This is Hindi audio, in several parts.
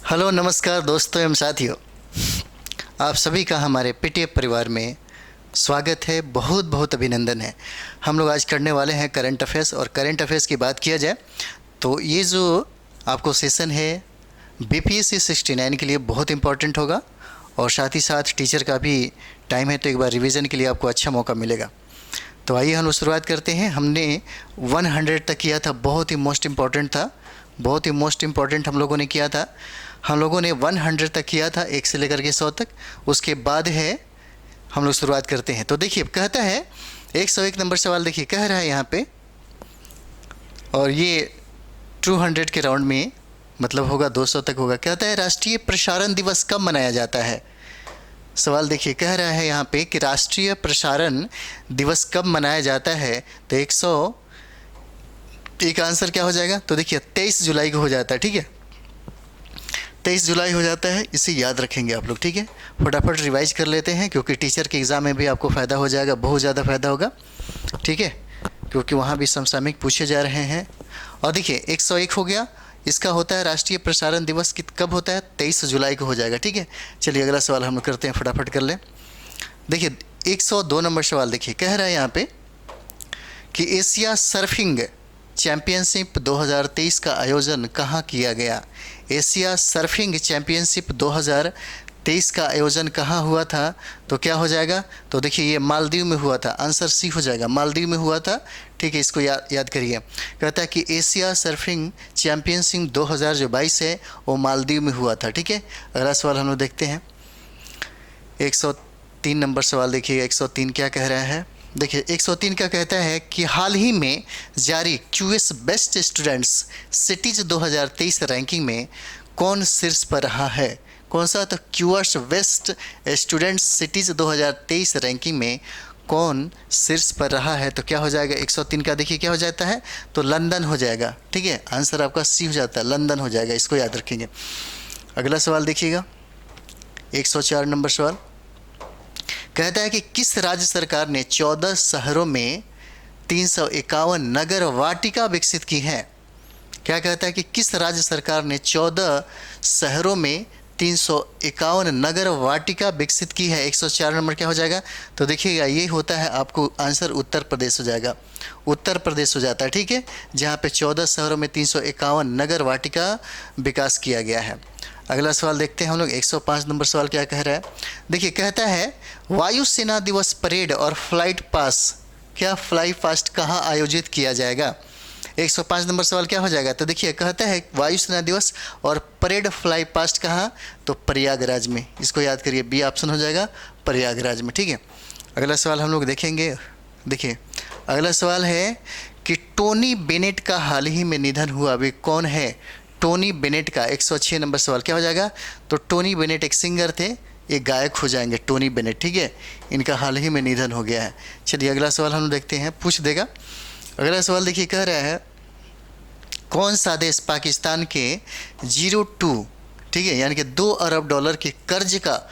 हेलो, नमस्कार दोस्तों एवं साथियों। आप सभी का हमारे पीटीएफ परिवार में स्वागत है। बहुत बहुत अभिनंदन है। हम लोग आज करने वाले हैं करंट अफेयर्स, और करंट अफेयर्स की बात किया जाए तो ये जो आपको सेशन है बीपीएससी 69 के लिए बहुत इंपॉर्टेंट होगा, और साथ ही साथ टीचर का भी टाइम है, तो एक बार रिवीजन के लिए आपको अच्छा मौका मिलेगा। तो आइए हम लोग शुरुआत करते हैं। हमने 100 तक किया था, बहुत ही मोस्ट इम्पॉर्टेंट था, बहुत ही मोस्ट इम्पॉर्टेंट हम लोगों ने किया था। हम लोगों ने 100 तक किया था, 1 से लेकर के 100 तक। उसके बाद है हम लोग शुरुआत करते हैं। तो देखिए कहता है 101 नंबर सवाल, देखिए कह रहा है यहाँ पे, और ये 200 के राउंड में मतलब होगा 200 तक होगा। कहता है राष्ट्रीय प्रसारण दिवस कब मनाया जाता है। सवाल देखिए कह रहा है यहाँ पे कि राष्ट्रीय प्रसारण दिवस कब मनाया जाता है। तो 101 का आंसर क्या हो जाएगा। तो देखिए 23 जुलाई को हो जाता है, ठीक है, 23 जुलाई हो जाता है। इसे याद रखेंगे आप लोग, ठीक है। फटाफट रिवाइज कर लेते हैं, क्योंकि टीचर के एग्ज़ाम में भी आपको फ़ायदा हो जाएगा, बहुत ज़्यादा फ़ायदा होगा, ठीक है, क्योंकि वहाँ भी समसामयिक पूछे जा रहे हैं। और देखिए 101 हो गया, इसका होता है राष्ट्रीय प्रसारण दिवस कब होता है, 23 जुलाई को हो जाएगा, ठीक है। चलिए अगला सवाल हम लोग करते हैं, फटाफट कर लें। देखिए 102 नंबर सवाल, देखिए कह रहा है यहाँ पे कि एशिया सर्फिंग चैम्पियनशिप 2023 का आयोजन कहाँ किया गया। एशिया सर्फिंग चैम्पियनशिप 2023 का आयोजन कहाँ हुआ था। तो क्या हो जाएगा। तो देखिए ये मालदीव में हुआ था, आंसर सी हो जाएगा, मालदीव में हुआ था, ठीक है। इसको याद करिए। कहता है कि एशिया सर्फिंग चैम्पियनशिप 2022 है, वो मालदीव में हुआ था, ठीक है। अगला सवाल हम लोग देखते हैं। 103 नंबर सवाल देखिए, 103 क्या कह रहा है। देखिए 103 का कहता है कि हाल ही में जारी QS best students cities 2023 ranking में कौन शीर्ष पर रहा है। कौन सा। तो QS best students cities 2023 ranking में कौन शीर्ष पर रहा है। तो क्या हो जाएगा 103 का, देखिए क्या हो जाता है। तो लंदन हो जाएगा, ठीक है, आंसर आपका सी हो जाता है, लंदन हो जाएगा, इसको याद रखेंगे। अगला सवाल देखिएगा 104 नंबर सवाल, कहता है कि किस राज्य सरकार ने 14 शहरों में 351 नगर वाटिका विकसित की हैं। क्या कहता है कि किस राज्य सरकार ने 14 शहरों में 351 नगर वाटिका विकसित की है। 104 नंबर क्या हो जाएगा। तो देखिएगा ये होता है, आपको आंसर उत्तर प्रदेश हो जाएगा, उत्तर प्रदेश हो जाता है, ठीक है, जहाँ पे 14 शहरों में 351 नगर वाटिका विकास किया गया है। अगला सवाल देखते हैं हम लोग। 105 नंबर सवाल क्या कह रहा है। देखिए कहता है वायुसेना दिवस परेड और फ्लाइट पास, क्या फ्लाई पास्ट कहाँ आयोजित किया जाएगा। 105 नंबर सवाल क्या हो जाएगा। तो देखिए कहता है वायुसेना दिवस और परेड फ्लाई पास्ट कहाँ। तो प्रयागराज में, इसको याद करिए, बी ऑप्शन हो जाएगा, प्रयागराज में, ठीक है। अगला सवाल हम लोग देखेंगे। देखिए अगला सवाल है कि टोनी बेनेट का हाल ही में निधन हुआ, अभी कौन है। टोनी बेनेट का 106 नंबर सवाल क्या हो जाएगा। तो टोनी बेनेट एक सिंगर थे, ये गायक हो जाएंगे टोनी बेनेट, ठीक है, इनका हाल ही में निधन हो गया है। चलिए अगला सवाल हम देखते हैं, पूछ देगा। अगला सवाल देखिए कह रहा है कौन सा देश पाकिस्तान के 02, ठीक है, यानी कि $2 अरब के कर्ज का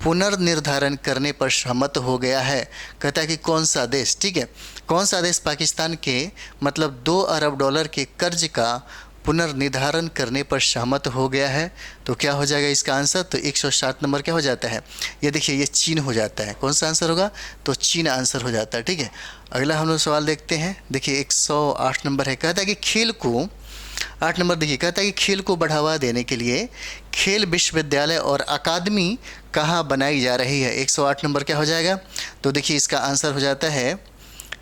पुनर्निर्धारण करने पर सहमत हो गया है। कहता है कि कौन सा देश, ठीक है, कौन सा देश पाकिस्तान के मतलब $2 अरब के कर्ज का पुनर्निर्धारण करने पर सहमत हो गया है। तो क्या हो जाएगा इसका आंसर। तो 107 नंबर क्या हो जाता है। ये देखिए ये चीन हो जाता है, कौन सा आंसर होगा। तो चीन आंसर हो जाता है, ठीक है। अगला हम लोग सवाल देखते हैं। देखिए 108 नंबर है, कहता है कि खेल को 8 नंबर देखिए कहता है कि खेल को बढ़ावा देने के लिए खेल विश्वविद्यालय और अकादमी कहाँ बनाई जा रही है। 108 नंबर क्या हो जाएगा। तो देखिए इसका आंसर हो जाता है,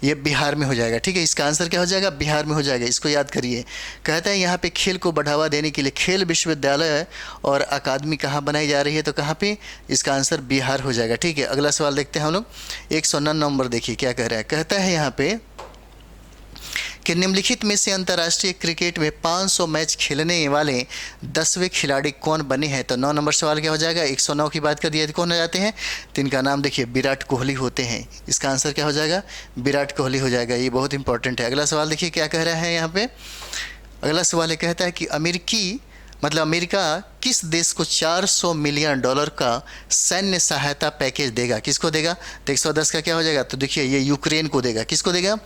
ये बिहार में हो जाएगा, ठीक है, इसका आंसर क्या हो जाएगा, बिहार में हो जाएगा, इसको याद करिए। कहता है यहाँ पे खेल को बढ़ावा देने के लिए खेल विश्वविद्यालय और अकादमी कहाँ बनाई जा रही है। तो कहाँ पे, इसका आंसर बिहार हो जाएगा, ठीक है। अगला सवाल देखते हैं हम लोग। 109 नंबर देखिए क्या कह रहा है। कहता है यहाँ पे कि निम्नलिखित में से अंतर्राष्ट्रीय क्रिकेट में 500 मैच खेलने वाले 10वें खिलाड़ी कौन बने हैं। तो 9 नंबर सवाल क्या हो जाएगा। 109 की बात कर दिया तो कौन हो जाते हैं। तो इनका नाम देखिए विराट कोहली होते हैं, इसका आंसर क्या हो जाएगा, विराट कोहली हो जाएगा, ये बहुत इंपॉर्टेंट है। अगला सवाल देखिए क्या कह रहा है यहाँ पे। अगला सवाल है, कहता है कि अमेरिका किस देश को $400 मिलियन का सैन्य सहायता पैकेज देगा। किसको देगा। तो 110 का क्या हो जाएगा। तो देखिए ये यूक्रेन को देगा, किसको देगा,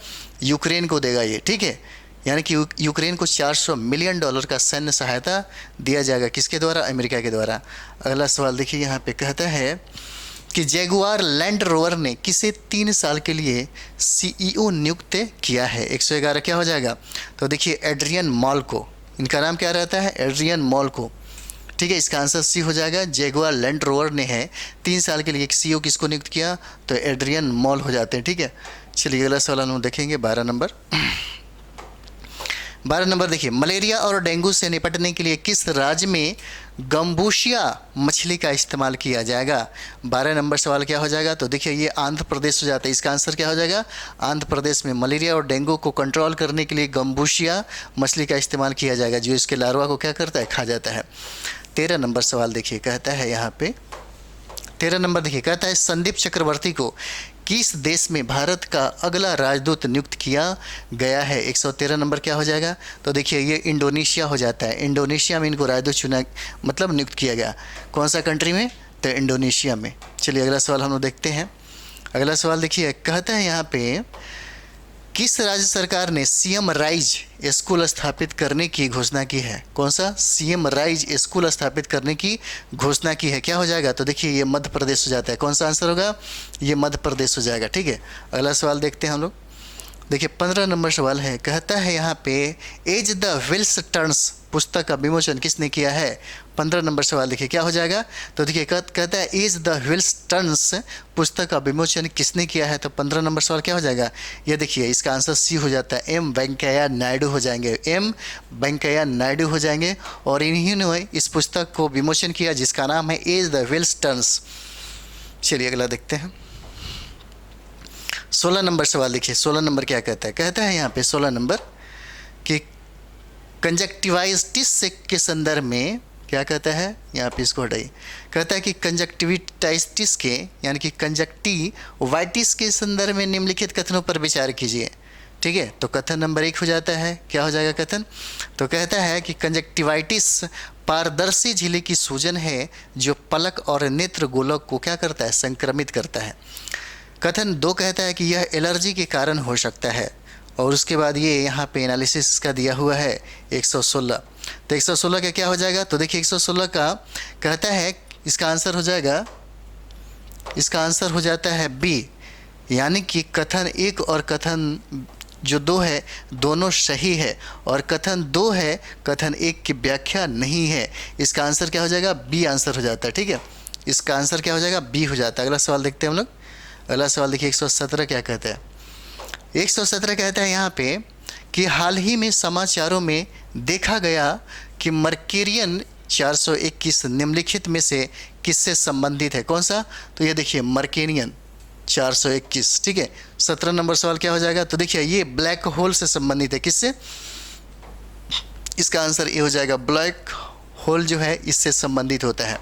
यूक्रेन को देगा ये, ठीक है, यानी कि यूक्रेन को $400 मिलियन का सैन्य सहायता दिया जाएगा, किसके द्वारा? अमेरिका के द्वारा। अगला सवाल देखिए यहाँ पे कहता है कि जैगुआर लैंड रोवर ने किसे 3 साल के लिए CEO नियुक्त किया है? 111 क्या हो जाएगा? तो देखिए एड्रियन मॉल को, इनका नाम क्या रहता है? एड्रियन मॉल को, ठीक है। इसका आंसर सी हो जाएगा। जैगुआर लैंड रोवर ने है 3 साल के लिए एक CEO किसको नियुक्त किया? तो एड्रियन मॉल हो जाते हैं, ठीक है। चलिए अगला सवाल हम देखेंगे 12 नंबर। 12 नंबर देखिए, मलेरिया और डेंगू से निपटने के लिए किस राज्य में गम्बूशिया मछली का इस्तेमाल किया जाएगा? 12 नंबर सवाल क्या हो जाएगा? तो देखिए ये आंध्र प्रदेश हो जाता है। इसका आंसर क्या हो जाएगा? आंध्र प्रदेश में मलेरिया और डेंगू को कंट्रोल करने के लिए गम्बूशिया मछली का इस्तेमाल किया जाएगा, जो इसके लार्वा को क्या करता है? खा जाता है। 13 नंबर सवाल देखिए, कहता है यहाँ पे 13 नंबर देखिए, कहता है संदीप चक्रवर्ती को किस देश में भारत का अगला राजदूत नियुक्त किया गया है? 113 नंबर क्या हो जाएगा? तो देखिए ये इंडोनेशिया हो जाता है। इंडोनेशिया में इनको राजदूत चुना, मतलब नियुक्त किया गया। कौन सा कंट्री में? तो इंडोनेशिया में। चलिए अगला सवाल हम लोग देखते हैं। अगला सवाल देखिए, कहता है यहाँ पे किस राज्य सरकार ने CM राइज स्कूल स्थापित करने की घोषणा की है? कौन सा? CM राइज स्कूल स्थापित करने की घोषणा की है। क्या हो जाएगा? तो देखिए ये मध्य प्रदेश हो जाता है। कौन सा आंसर होगा? ये मध्य प्रदेश हो जाएगा, ठीक है। अगला सवाल देखते हैं हम लोग। देखिए 15 नंबर सवाल है, कहता है यहाँ पे एज द व्हील्स टर्न्स पुस्तक का विमोचन किसने किया है? 15 नंबर सवाल देखिए क्या हो जाएगा? तो देखिए कहता है एज द व्हील्स टर्न्स पुस्तक का विमोचन किसने किया है? तो 15 नंबर सवाल क्या हो जाएगा? ये देखिए इसका आंसर सी हो जाता है, M वेंकैया नायडू हो जाएंगे। M वेंकैया नायडू हो जाएंगे और इन्हीं ने इस पुस्तक को विमोचन किया जिसका नाम है एज द व्हील्स टर्न्स। चलिए अगला देखते हैं। 16 नंबर सवाल देखिए, 16 नंबर क्या कहता है? कहता है यहाँ पे 16 नंबर कि कंजक्टिवाइटिस के संदर्भ में क्या कहता है? यहाँ पे इसको हटाइए। कहता है कि कंजक्टिविटाइटिस के यानी कि कंजक्टिवाइटिस के संदर्भ में निम्नलिखित कथनों पर विचार कीजिए, ठीक है। तो कथन नंबर 1 हो जाता है, क्या हो जाएगा कथन? तो कहता है कि कंजक्टिवाइटिस पारदर्शी झिल्ली की सूजन है जो पलक और नेत्र गोलक को क्या करता है? संक्रमित करता है। कथन 2 कहता है कि यह एलर्जी के कारण हो सकता है और उसके बाद ये यहाँ पे एनालिसिस का दिया हुआ है 116। तो 116 का क्या हो जाएगा? तो देखिए 116 का कहता है इसका आंसर हो जाएगा, इसका आंसर हो जाता है बी, यानी कि कथन 1 और कथन जो 2 है दोनों सही है और कथन 2 है कथन 1 की व्याख्या नहीं है। इसका आंसर क्या हो जाएगा? बी आंसर हो जाता है, ठीक है। इसका आंसर क्या हो जाएगा? बी हो जाता है। अगला सवाल देखते हैं हम लोग। अगला सवाल देखिए 117 क्या कहता है? 117 कहता है यहाँ पे कि हाल ही में समाचारों में देखा गया कि मर्केरियन 421 निम्नलिखित में से किससे संबंधित है? कौन सा? तो ये देखिए मर्केरियन 421, ठीक है। 17 नंबर सवाल क्या हो जाएगा? तो देखिए ये ब्लैक होल से संबंधित है। किससे? इसका आंसर ये हो जाएगा, ब्लैक होल जो है इससे संबंधित होता है।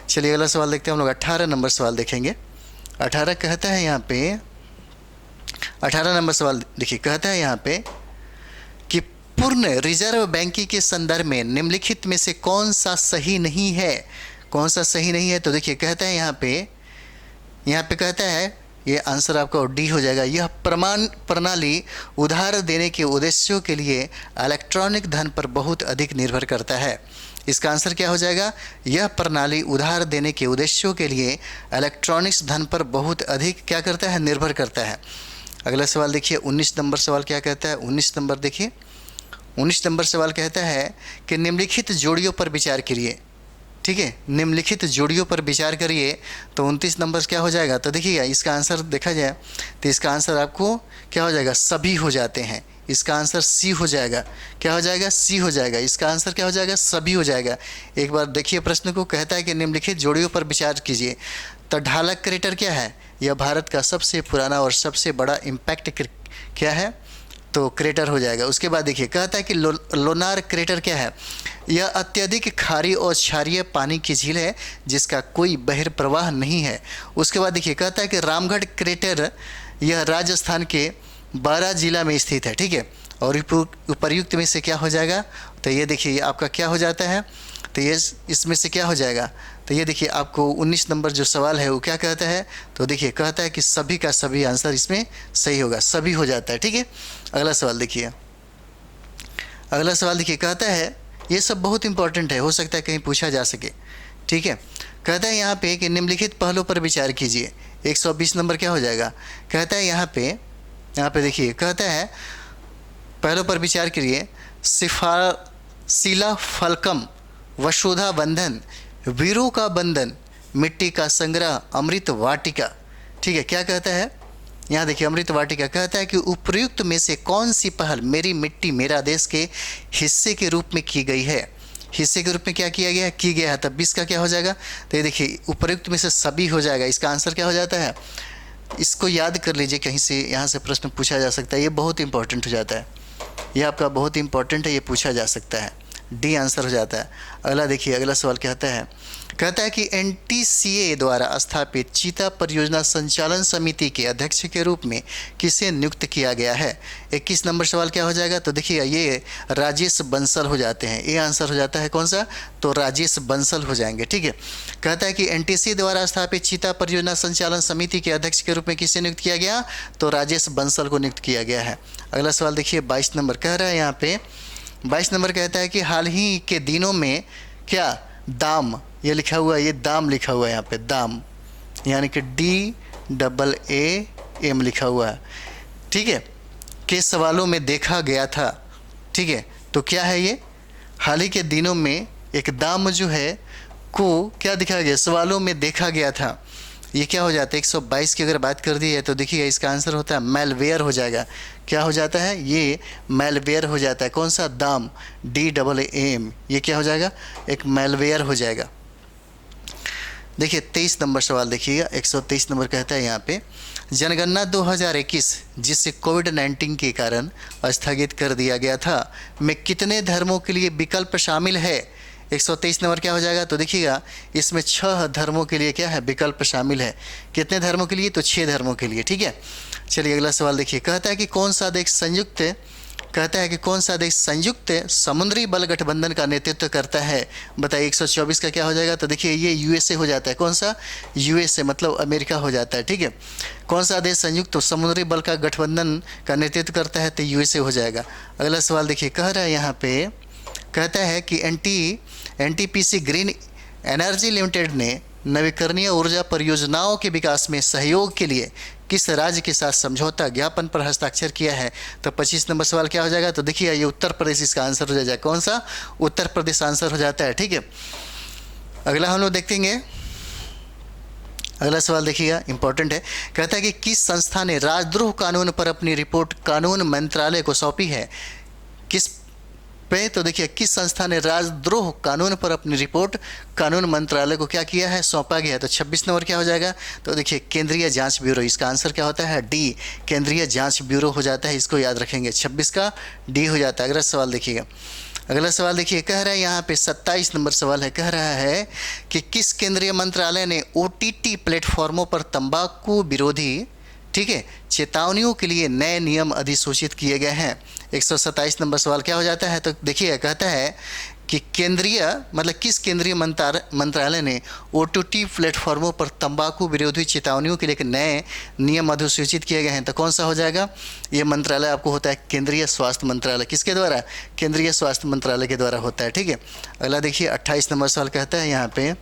चलिए अगला सवाल देखते हैं हम लोग। 18 नंबर सवाल देखेंगे। 18 कहता है यहाँ पे, 18 नंबर सवाल देखिए कहता है यहाँ पे कि पूर्ण रिजर्व बैंकिंग के संदर्भ में निम्नलिखित में से कौन सा सही नहीं है? कौन सा सही नहीं है? तो देखिए कहता है यहाँ पे कहता है ये आंसर आपका डी हो जाएगा। यह प्रमाण प्रणाली उधार देने के उद्देश्यों के लिए इलेक्ट्रॉनिक धन पर बहुत अधिक निर्भर करता है। इसका आंसर क्या हो जाएगा? यह प्रणाली उधार देने के उद्देश्यों के लिए इलेक्ट्रॉनिक्स धन पर बहुत अधिक क्या करता है? निर्भर करता है। अगला सवाल देखिए 19 नंबर सवाल क्या कहता है? 19 नंबर देखिए, 19 नंबर सवाल कहता है कि निम्नलिखित जोड़ियों पर विचार करिए, ठीक है। निम्नलिखित जोड़ियों पर विचार करिए। तो 29 नंबर क्या हो जाएगा? तो देखिए इसका आंसर देखा जाए तो इसका आंसर आपको क्या हो जाएगा? सभी हो जाते हैं। इसका आंसर सी हो जाएगा। क्या हो जाएगा? सी हो जाएगा। इसका आंसर क्या हो जाएगा? सभी हो जाएगा। एक बार देखिए प्रश्न को, कहता है कि निम्नलिखित जोड़ियों पर विचार कीजिए। तो ढालक क्रेटर क्या है? यह भारत का सबसे पुराना और सबसे बड़ा इम्पैक्ट क्या है? तो क्रेटर हो जाएगा। उसके बाद देखिए कहता है कि लोनार क्रेटर क्या है? यह अत्यधिक खारी और क्षारीय पानी की झील है जिसका कोई बहिर्प्रवाह नहीं है। उसके बाद देखिए कहता है कि रामगढ़ क्रेटर यह राजस्थान के 12 जिला में स्थित है, ठीक है। और उपर्युक्त में से क्या हो जाएगा? तो ये देखिए आपका क्या हो जाता है? तो ये इसमें से क्या हो जाएगा? तो ये देखिए आपको 19 नंबर जो सवाल है वो क्या कहता है? तो देखिए कहता है कि सभी का सभी आंसर इसमें सही होगा, सभी हो जाता है, ठीक है। अगला सवाल देखिए, अगला सवाल देखिए, कहता है, ये सब बहुत इंपॉर्टेंट है, हो सकता है कहीं पूछा जा सके, ठीक है। कहता है यहाँ पे कि निम्नलिखित पहलू पर विचार कीजिए। 120 नंबर क्या हो जाएगा? कहता है यहाँ पे देखिए, कहता है पहलों पर विचार करिए। शिला फलकम, वसुधा बंधन, वीरों का बंधन, मिट्टी का संग्रह, अमृत वाटिका। ठीक है, क्या कहता है यहाँ देखिए, अमृत वाटिका। कहता है कि उपर्युक्त में से कौन सी पहल मेरी मिट्टी मेरा देश के हिस्से के रूप में की गई है? हिस्से के रूप में क्या किया गया है? की गया है। तब 20 का क्या हो जाएगा? तो ये देखिए, उपर्युक्त में से सभी हो जाएगा। इसका आंसर क्या हो जाता है? इसको याद कर लीजिए, कहीं से यहाँ से प्रश्न पूछा जा सकता है, ये बहुत इंपॉर्टेंट हो जाता है, ये आपका बहुत इंपॉर्टेंट है, ये पूछा जा सकता है। डी आंसर हो जाता है। अगला देखिए, अगला सवाल कहता है कि एनटीसीए द्वारा स्थापित चीता परियोजना संचालन समिति के अध्यक्ष के रूप में किसे नियुक्त किया गया है? 21 नंबर सवाल क्या हो जाएगा? तो देखिए, ये राजेश बंसल हो जाते हैं। ये आंसर हो जाता है कौन सा? तो राजेश बंसल हो जाएंगे। ठीक है, कहता है कि एनटीसीए द्वारा स्थापित चीता परियोजना संचालन समिति के अध्यक्ष के रूप में किसे नियुक्त किया गया? तो राजेश बंसल को नियुक्त किया गया है। अगला सवाल देखिए, 22 नंबर कह रहा है यहाँ पे, 22 नंबर कहता है कि हाल ही के दिनों में क्या दाम, ये लिखा हुआ है, ये दाम लिखा हुआ है यहाँ पे, दाम यानी कि DAAM लिखा हुआ है, ठीक है, के सवालों में देखा गया था। ठीक है, तो क्या है ये? हाल ही के दिनों में एक दाम जो है को क्या दिखाया गया? सवालों में देखा गया था। ये क्या हो जाता है? 122 की अगर बात कर दी है तो देखिए इसका आंसर होता है मैलवेयर हो जाएगा। क्या हो जाता है? ये मैलवेयर हो जाता है। कौन सा? दाम, DAAM, ये क्या हो जाएगा? एक मैलवेयर हो जाएगा। देखिए 23 नंबर सवाल देखिएगा, 123 नंबर कहता है यहाँ पे, जनगणना 2021 जिसे कोविड-19 के कारण स्थगित कर दिया गया था, में कितने धर्मों के लिए विकल्प शामिल है? 123 नंबर क्या हो जाएगा? तो देखिएगा, इसमें 6 धर्मों के लिए क्या है? विकल्प शामिल है। कितने धर्मों के लिए? तो 6 धर्मों के लिए। ठीक है, चलिए अगला सवाल देखिए, कहता है कि कौन सा देश संयुक्त समुद्री बल गठबंधन का नेतृत्व करता है? बताइए 124 का क्या हो जाएगा? तो देखिए ये USA हो जाता है। कौन सा? USA मतलब अमेरिका हो जाता है। ठीक है, कौन सा देश संयुक्त समुद्री बल का गठबंधन का नेतृत्व करता है? तो USA हो जाएगा। अगला सवाल देखिए, कह रहा है यहाँ पे, कहता है कि NTPC ग्रीन एनर्जी लिमिटेड ने नवीकरणीय ऊर्जा परियोजनाओं के विकास में सहयोग के लिए किस राज्य के साथ समझौता ज्ञापन पर हस्ताक्षर किया है? तो 25 नंबर सवाल क्या हो जाएगा? तो देखिए ये उत्तर प्रदेश इसका आंसर हो जाएगा। कौन सा? उत्तर प्रदेश आंसर हो जाता है। ठीक है, अगला हम लोग देखेंगे, अगला सवाल देखिएगा, इंपॉर्टेंट है। कहता है कि किस संस्था ने राजद्रोह कानून पर अपनी रिपोर्ट कानून मंत्रालय को सौंपी है? किस पे? तो देखिए, किस संस्था ने राजद्रोह कानून पर अपनी रिपोर्ट कानून मंत्रालय को क्या किया है? सौंपा गया है। तो 26 नंबर क्या हो जाएगा? तो देखिए केंद्रीय जांच ब्यूरो, इसका आंसर क्या होता है? डी, केंद्रीय जांच ब्यूरो हो जाता है। इसको याद रखेंगे, 26 का डी हो जाता है। अगला सवाल देखिएगा, अगला सवाल देखिए, कह रहा है यहाँ पे 27 नंबर सवाल है, कह रहा है कि किस केंद्रीय मंत्रालय ने OTT प्लेटफॉर्मों पर तंबाकू विरोधी, ठीक है, चेतावनियों के लिए नए नियम अधिसूचित किए गए हैं? 127 नंबर सवाल क्या हो जाता है? तो देखिए कहता है कि केंद्रीय मतलब किस केंद्रीय मंत्रालय ने OTT प्लेटफॉर्मों पर तंबाकू विरोधी चेतावनियों के लिए एक नए नियम अधिसूचित किए गए हैं? तो कौन सा हो जाएगा? ये मंत्रालय आपको होता है केंद्रीय स्वास्थ्य मंत्रालय। किसके द्वारा? केंद्रीय स्वास्थ्य मंत्रालय के द्वारा होता है। ठीक है, अगला देखिए 28 नंबर सवाल कहता है यहाँ पे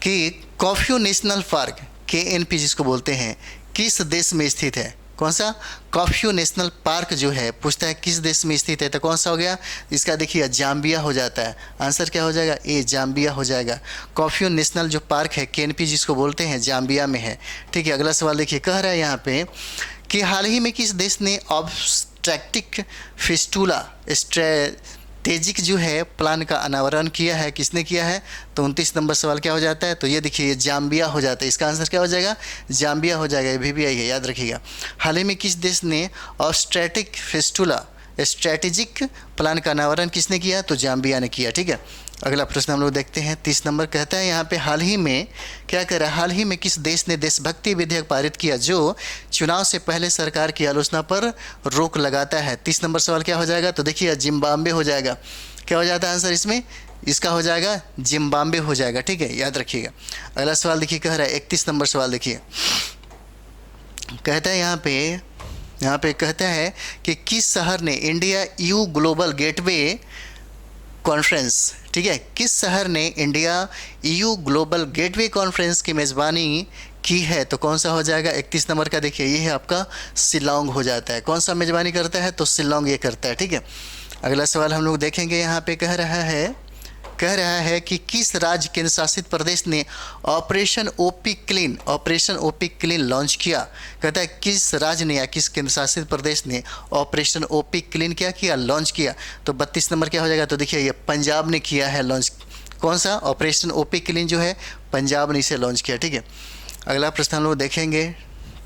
कि कॉफियो नेशनल पार्क, KNP जिसको बोलते हैं, किस देश में स्थित है? कौन सा? कॉफियो नेशनल पार्क जो है, पूछता है किस देश में स्थित है, तो कौन सा हो गया? इसका देखिए जाम्बिया हो जाता है। आंसर क्या हो जाएगा? ए, जाम्बिया हो जाएगा। कॉफियो नेशनल जो पार्क है KNP जिसको बोलते हैं, जाम्बिया में है। ठीक है, अगला सवाल देखिए, कह रहा है यहाँ पे कि हाल ही में किस देश ने ऑब्स्ट्रैक्टिक फिस्टुला तेजिक जो है प्लान का अनावरण किया है? किसने किया है? तो 29 नंबर सवाल क्या हो जाता है? तो ये देखिए जाम्बिया हो जाता है। इसका आंसर क्या हो जाएगा? जाम्बिया हो जाएगा। ये VBI है, याद रखिएगा। हाल ही में किस देश ने ऑब्स्ट्रैटिक फिस्टुला स्ट्रैटेजिक प्लान का अनावरण किसने किया? तो जाम्बिया ने किया। ठीक है, अगला प्रश्न हम लोग देखते हैं 30 नंबर कहता है यहाँ पे, हाल ही में क्या कह रहा है? हाल ही में किस देश ने देशभक्ति विधेयक पारित किया जो चुनाव से पहले सरकार की आलोचना पर रोक लगाता है? 30 नंबर सवाल क्या हो जाएगा? तो देखिए जिम्बाब्वे हो जाएगा। क्या हो जाता है आंसर इसमें? इसका हो जाएगा जिम्बाब्वे हो जाएगा। ठीक है, याद रखिएगा। अगला सवाल देखिए, कह रहा है 31 नंबर सवाल देखिए, कहता है यहाँ पे यहाँ पे कहता है कि किस शहर ने India you global gateway conference, ठीक है, किस शहर ने India EU global gateway conference की मेज़बानी की है, तो कौन सा हो जाएगा 31 नंबर का। देखिए ये है आपका शिलोंग हो जाता है। कौन सा मेज़बानी करता है, तो शिलोंग ये करता है, ठीक है। अगला सवाल हम लोग देखेंगे, यहाँ पे कह रहा है कि किस राज्य केंद्र शासित प्रदेश ने ऑपरेशन ओपी क्लीन लॉन्च किया। कहता है किस राज्य ने या किस केंद्र शासित प्रदेश ने ऑपरेशन ओपी क्लीन क्या किया, लॉन्च किया। तो 32 नंबर क्या हो जाएगा, तो देखिए ये पंजाब ने किया है लॉन्च। कौन सा ऑपरेशन ओपी क्लीन जो है पंजाब ने इसे लॉन्च किया, ठीक है। अगला प्रश्न हम लोग देखेंगे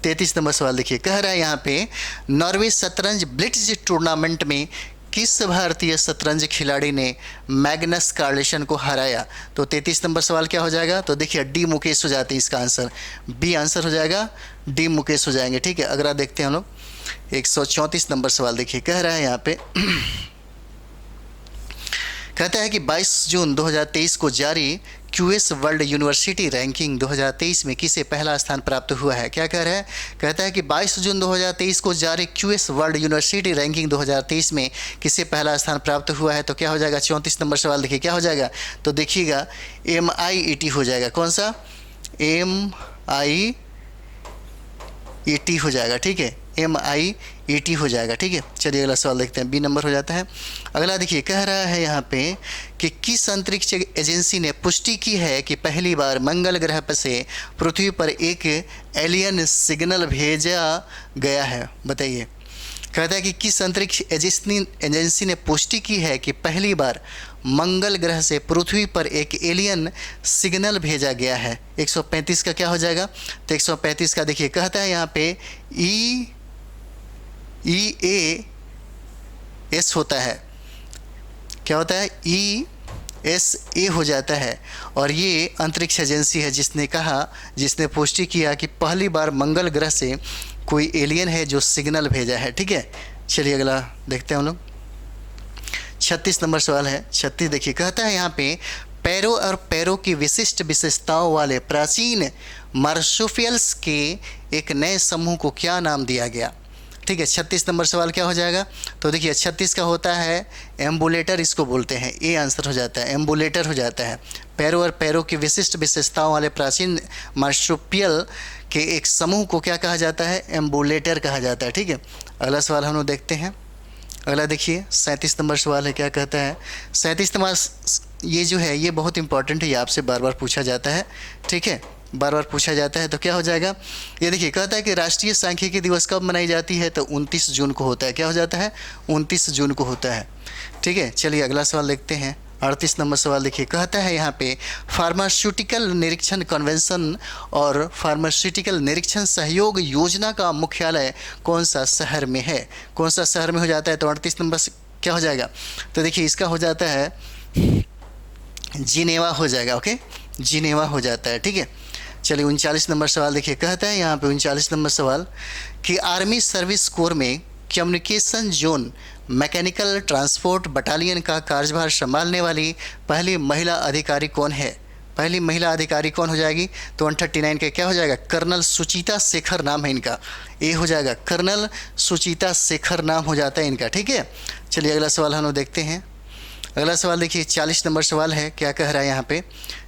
33 नंबर सवाल। देखिए कह रहा है यहाँ पे नॉर्वे शतरंज ब्लिट्ज टूर्नामेंट में किस भारतीय शतरंज खिलाड़ी ने मैग्नस कार्लसन को हराया। तो 33 नंबर सवाल क्या हो जाएगा, तो देखिए डी मुकेश हो जाती है इसका आंसर, बी आंसर हो जाएगा, डी मुकेश हो जाएंगे, ठीक है। अगला देखते हैं हम लोग 134 नंबर सवाल। देखिए कह रहा है यहाँ पे कहता है कि 22 जून 2023 को जारी क्यूएस वर्ल्ड यूनिवर्सिटी रैंकिंग 2023 में किसे पहला स्थान प्राप्त हुआ है। क्या कह रहा है, कहता है कि 22 जून 2023 को जारी क्यूएस वर्ल्ड यूनिवर्सिटी रैंकिंग 2023 में किसे पहला स्थान प्राप्त हुआ है। तो क्या हो जाएगा 34 नंबर सवाल। देखिए क्या हो जाएगा, तो देखिएगा MIET हो जाएगा। कौन सा, MIET हो जाएगा, ठीक है, MIET हो जाएगा, ठीक है। चलिए अगला सवाल देखते हैं, बी नंबर हो जाता है। अगला देखिए कह रहा है यहाँ पे कि किस अंतरिक्ष एजेंसी ने पुष्टि की है कि पहली बार मंगल ग्रह पर से पृथ्वी पर एक एलियन सिग्नल भेजा गया है। बताइए, कहता है कि किस अंतरिक्ष एजेंसी ने पुष्टि की है कि पहली बार मंगल ग्रह से पृथ्वी पर एक एलियन सिग्नल भेजा गया है। 135 का क्या हो जाएगा, तो 135 का देखिए कहता है यहाँ पे EAS होता है। क्या होता है, ESA हो जाता है। और ये अंतरिक्ष एजेंसी है जिसने पुष्टि किया कि पहली बार मंगल ग्रह से कोई एलियन है जो सिग्नल भेजा है, ठीक है। चलिए अगला देखते हैं हम लोग 36 नंबर सवाल है। 36 देखिए कहता है यहाँ पे पैरों और पैरों की विशिष्ट विशेषताओं वाले प्राचीन मार्सुपियल्स के एक नए समूह को क्या नाम दिया गया, ठीक है। 36 नंबर सवाल क्या हो जाएगा, तो देखिए 36 का होता है एम्बुलेटर, इसको बोलते हैं, ए आंसर हो जाता है, एम्बुलेटर हो जाता है। पैरों और पैरों की विशिष्ट विशेषताओं वाले प्राचीन मार्सुपियल के एक समूह को क्या कहा जाता है, एम्बुलेटर कहा जाता है, ठीक है। अगला सवाल हम लोग देखते हैं। अगला देखिए 37 नंबर सवाल है। क्या कहता है 37 नंबर, ये जो है ये बहुत इंपॉर्टेंट है, ये आपसे बार बार पूछा जाता है, ठीक है, बार बार पूछा जाता है। तो क्या हो जाएगा, ये देखिए कहता है कि राष्ट्रीय सांख्यिकी दिवस कब मनाई जाती है, तो 29 जून को होता है। क्या हो जाता है, 29 जून को होता है, ठीक है। चलिए अगला सवाल देखते हैं 38 नंबर सवाल। देखिए कहता है यहाँ पे फार्मास्यूटिकल निरीक्षण कन्वेंशन और फार्मास्यूटिकल निरीक्षण सहयोग योजना का मुख्यालय कौन सा शहर में है। कौन सा शहर में हो जाता है, तो 38 नंबर क्या हो जाएगा, तो देखिए इसका हो जाता है जिनेवा हो जाएगा, ओके, जिनेवा हो जाता है, ठीक है। चलिए 39 नंबर सवाल देखिए कहता है यहाँ पे 39 नंबर सवाल कि आर्मी सर्विस कोर में communication zone mechanical transport battalion का कार्यभार संभालने वाली पहली महिला अधिकारी कौन है। पहली महिला अधिकारी कौन हो जाएगी, तो 139 के क्या हो जाएगा, कर्नल सुचिता शेखर नाम है इनका, ए हो जाएगा, कर्नल सुचिता शेखर नाम हो जाता है इनका, ठीक है। चलिए अगला सवाल हम लोग देखते हैं। अगला सवाल देखिए 40 नंबर सवाल है। क्या कह रहा है यहाँ पे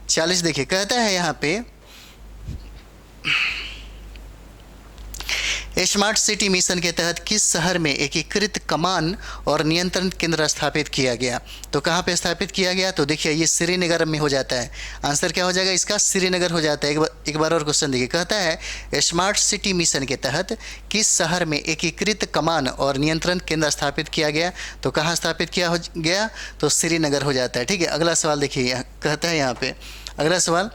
40 देखिए कहता है यहाँ पे स्मार्ट सिटी मिशन के तहत किस शहर में एकीकृत कमान और नियंत्रण केंद्र स्थापित किया गया। तो कहाँ पे स्थापित किया गया, तो देखिए ये श्रीनगर में हो जाता है। आंसर क्या हो जाएगा इसका, श्रीनगर हो जाता है। एक बार और क्वेश्चन देखिए कहता है स्मार्ट सिटी मिशन के तहत किस शहर में एकीकृत कमान और नियंत्रण केंद्र स्थापित किया गया। तो कहाँ स्थापित किया गया, तो श्रीनगर हो जाता है, ठीक है। अगला सवाल देखिए कहता है यहाँ पे अगला सवाल,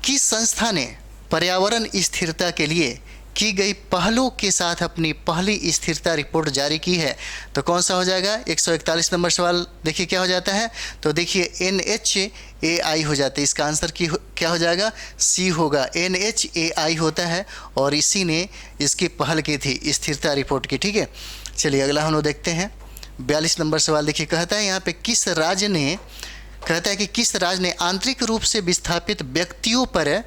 किस संस्था ने पर्यावरण स्थिरता के लिए की गई पहलों के साथ अपनी पहली स्थिरता रिपोर्ट जारी की है। तो कौन सा हो जाएगा, 141 नंबर सवाल देखिए क्या हो जाता है, तो देखिए NHAI हो जाता है। इसका आंसर क्या हो जाएगा, सी होगा, NHAI होता है और इसी ने इसकी पहल की थी स्थिरता रिपोर्ट की, ठीक है। चलिए अगला हम लोग देखते हैं 42 नंबर सवाल देखिए कहता है यहाँ पे किस राज्य ने आंतरिक रूप से विस्थापित व्यक्तियों पर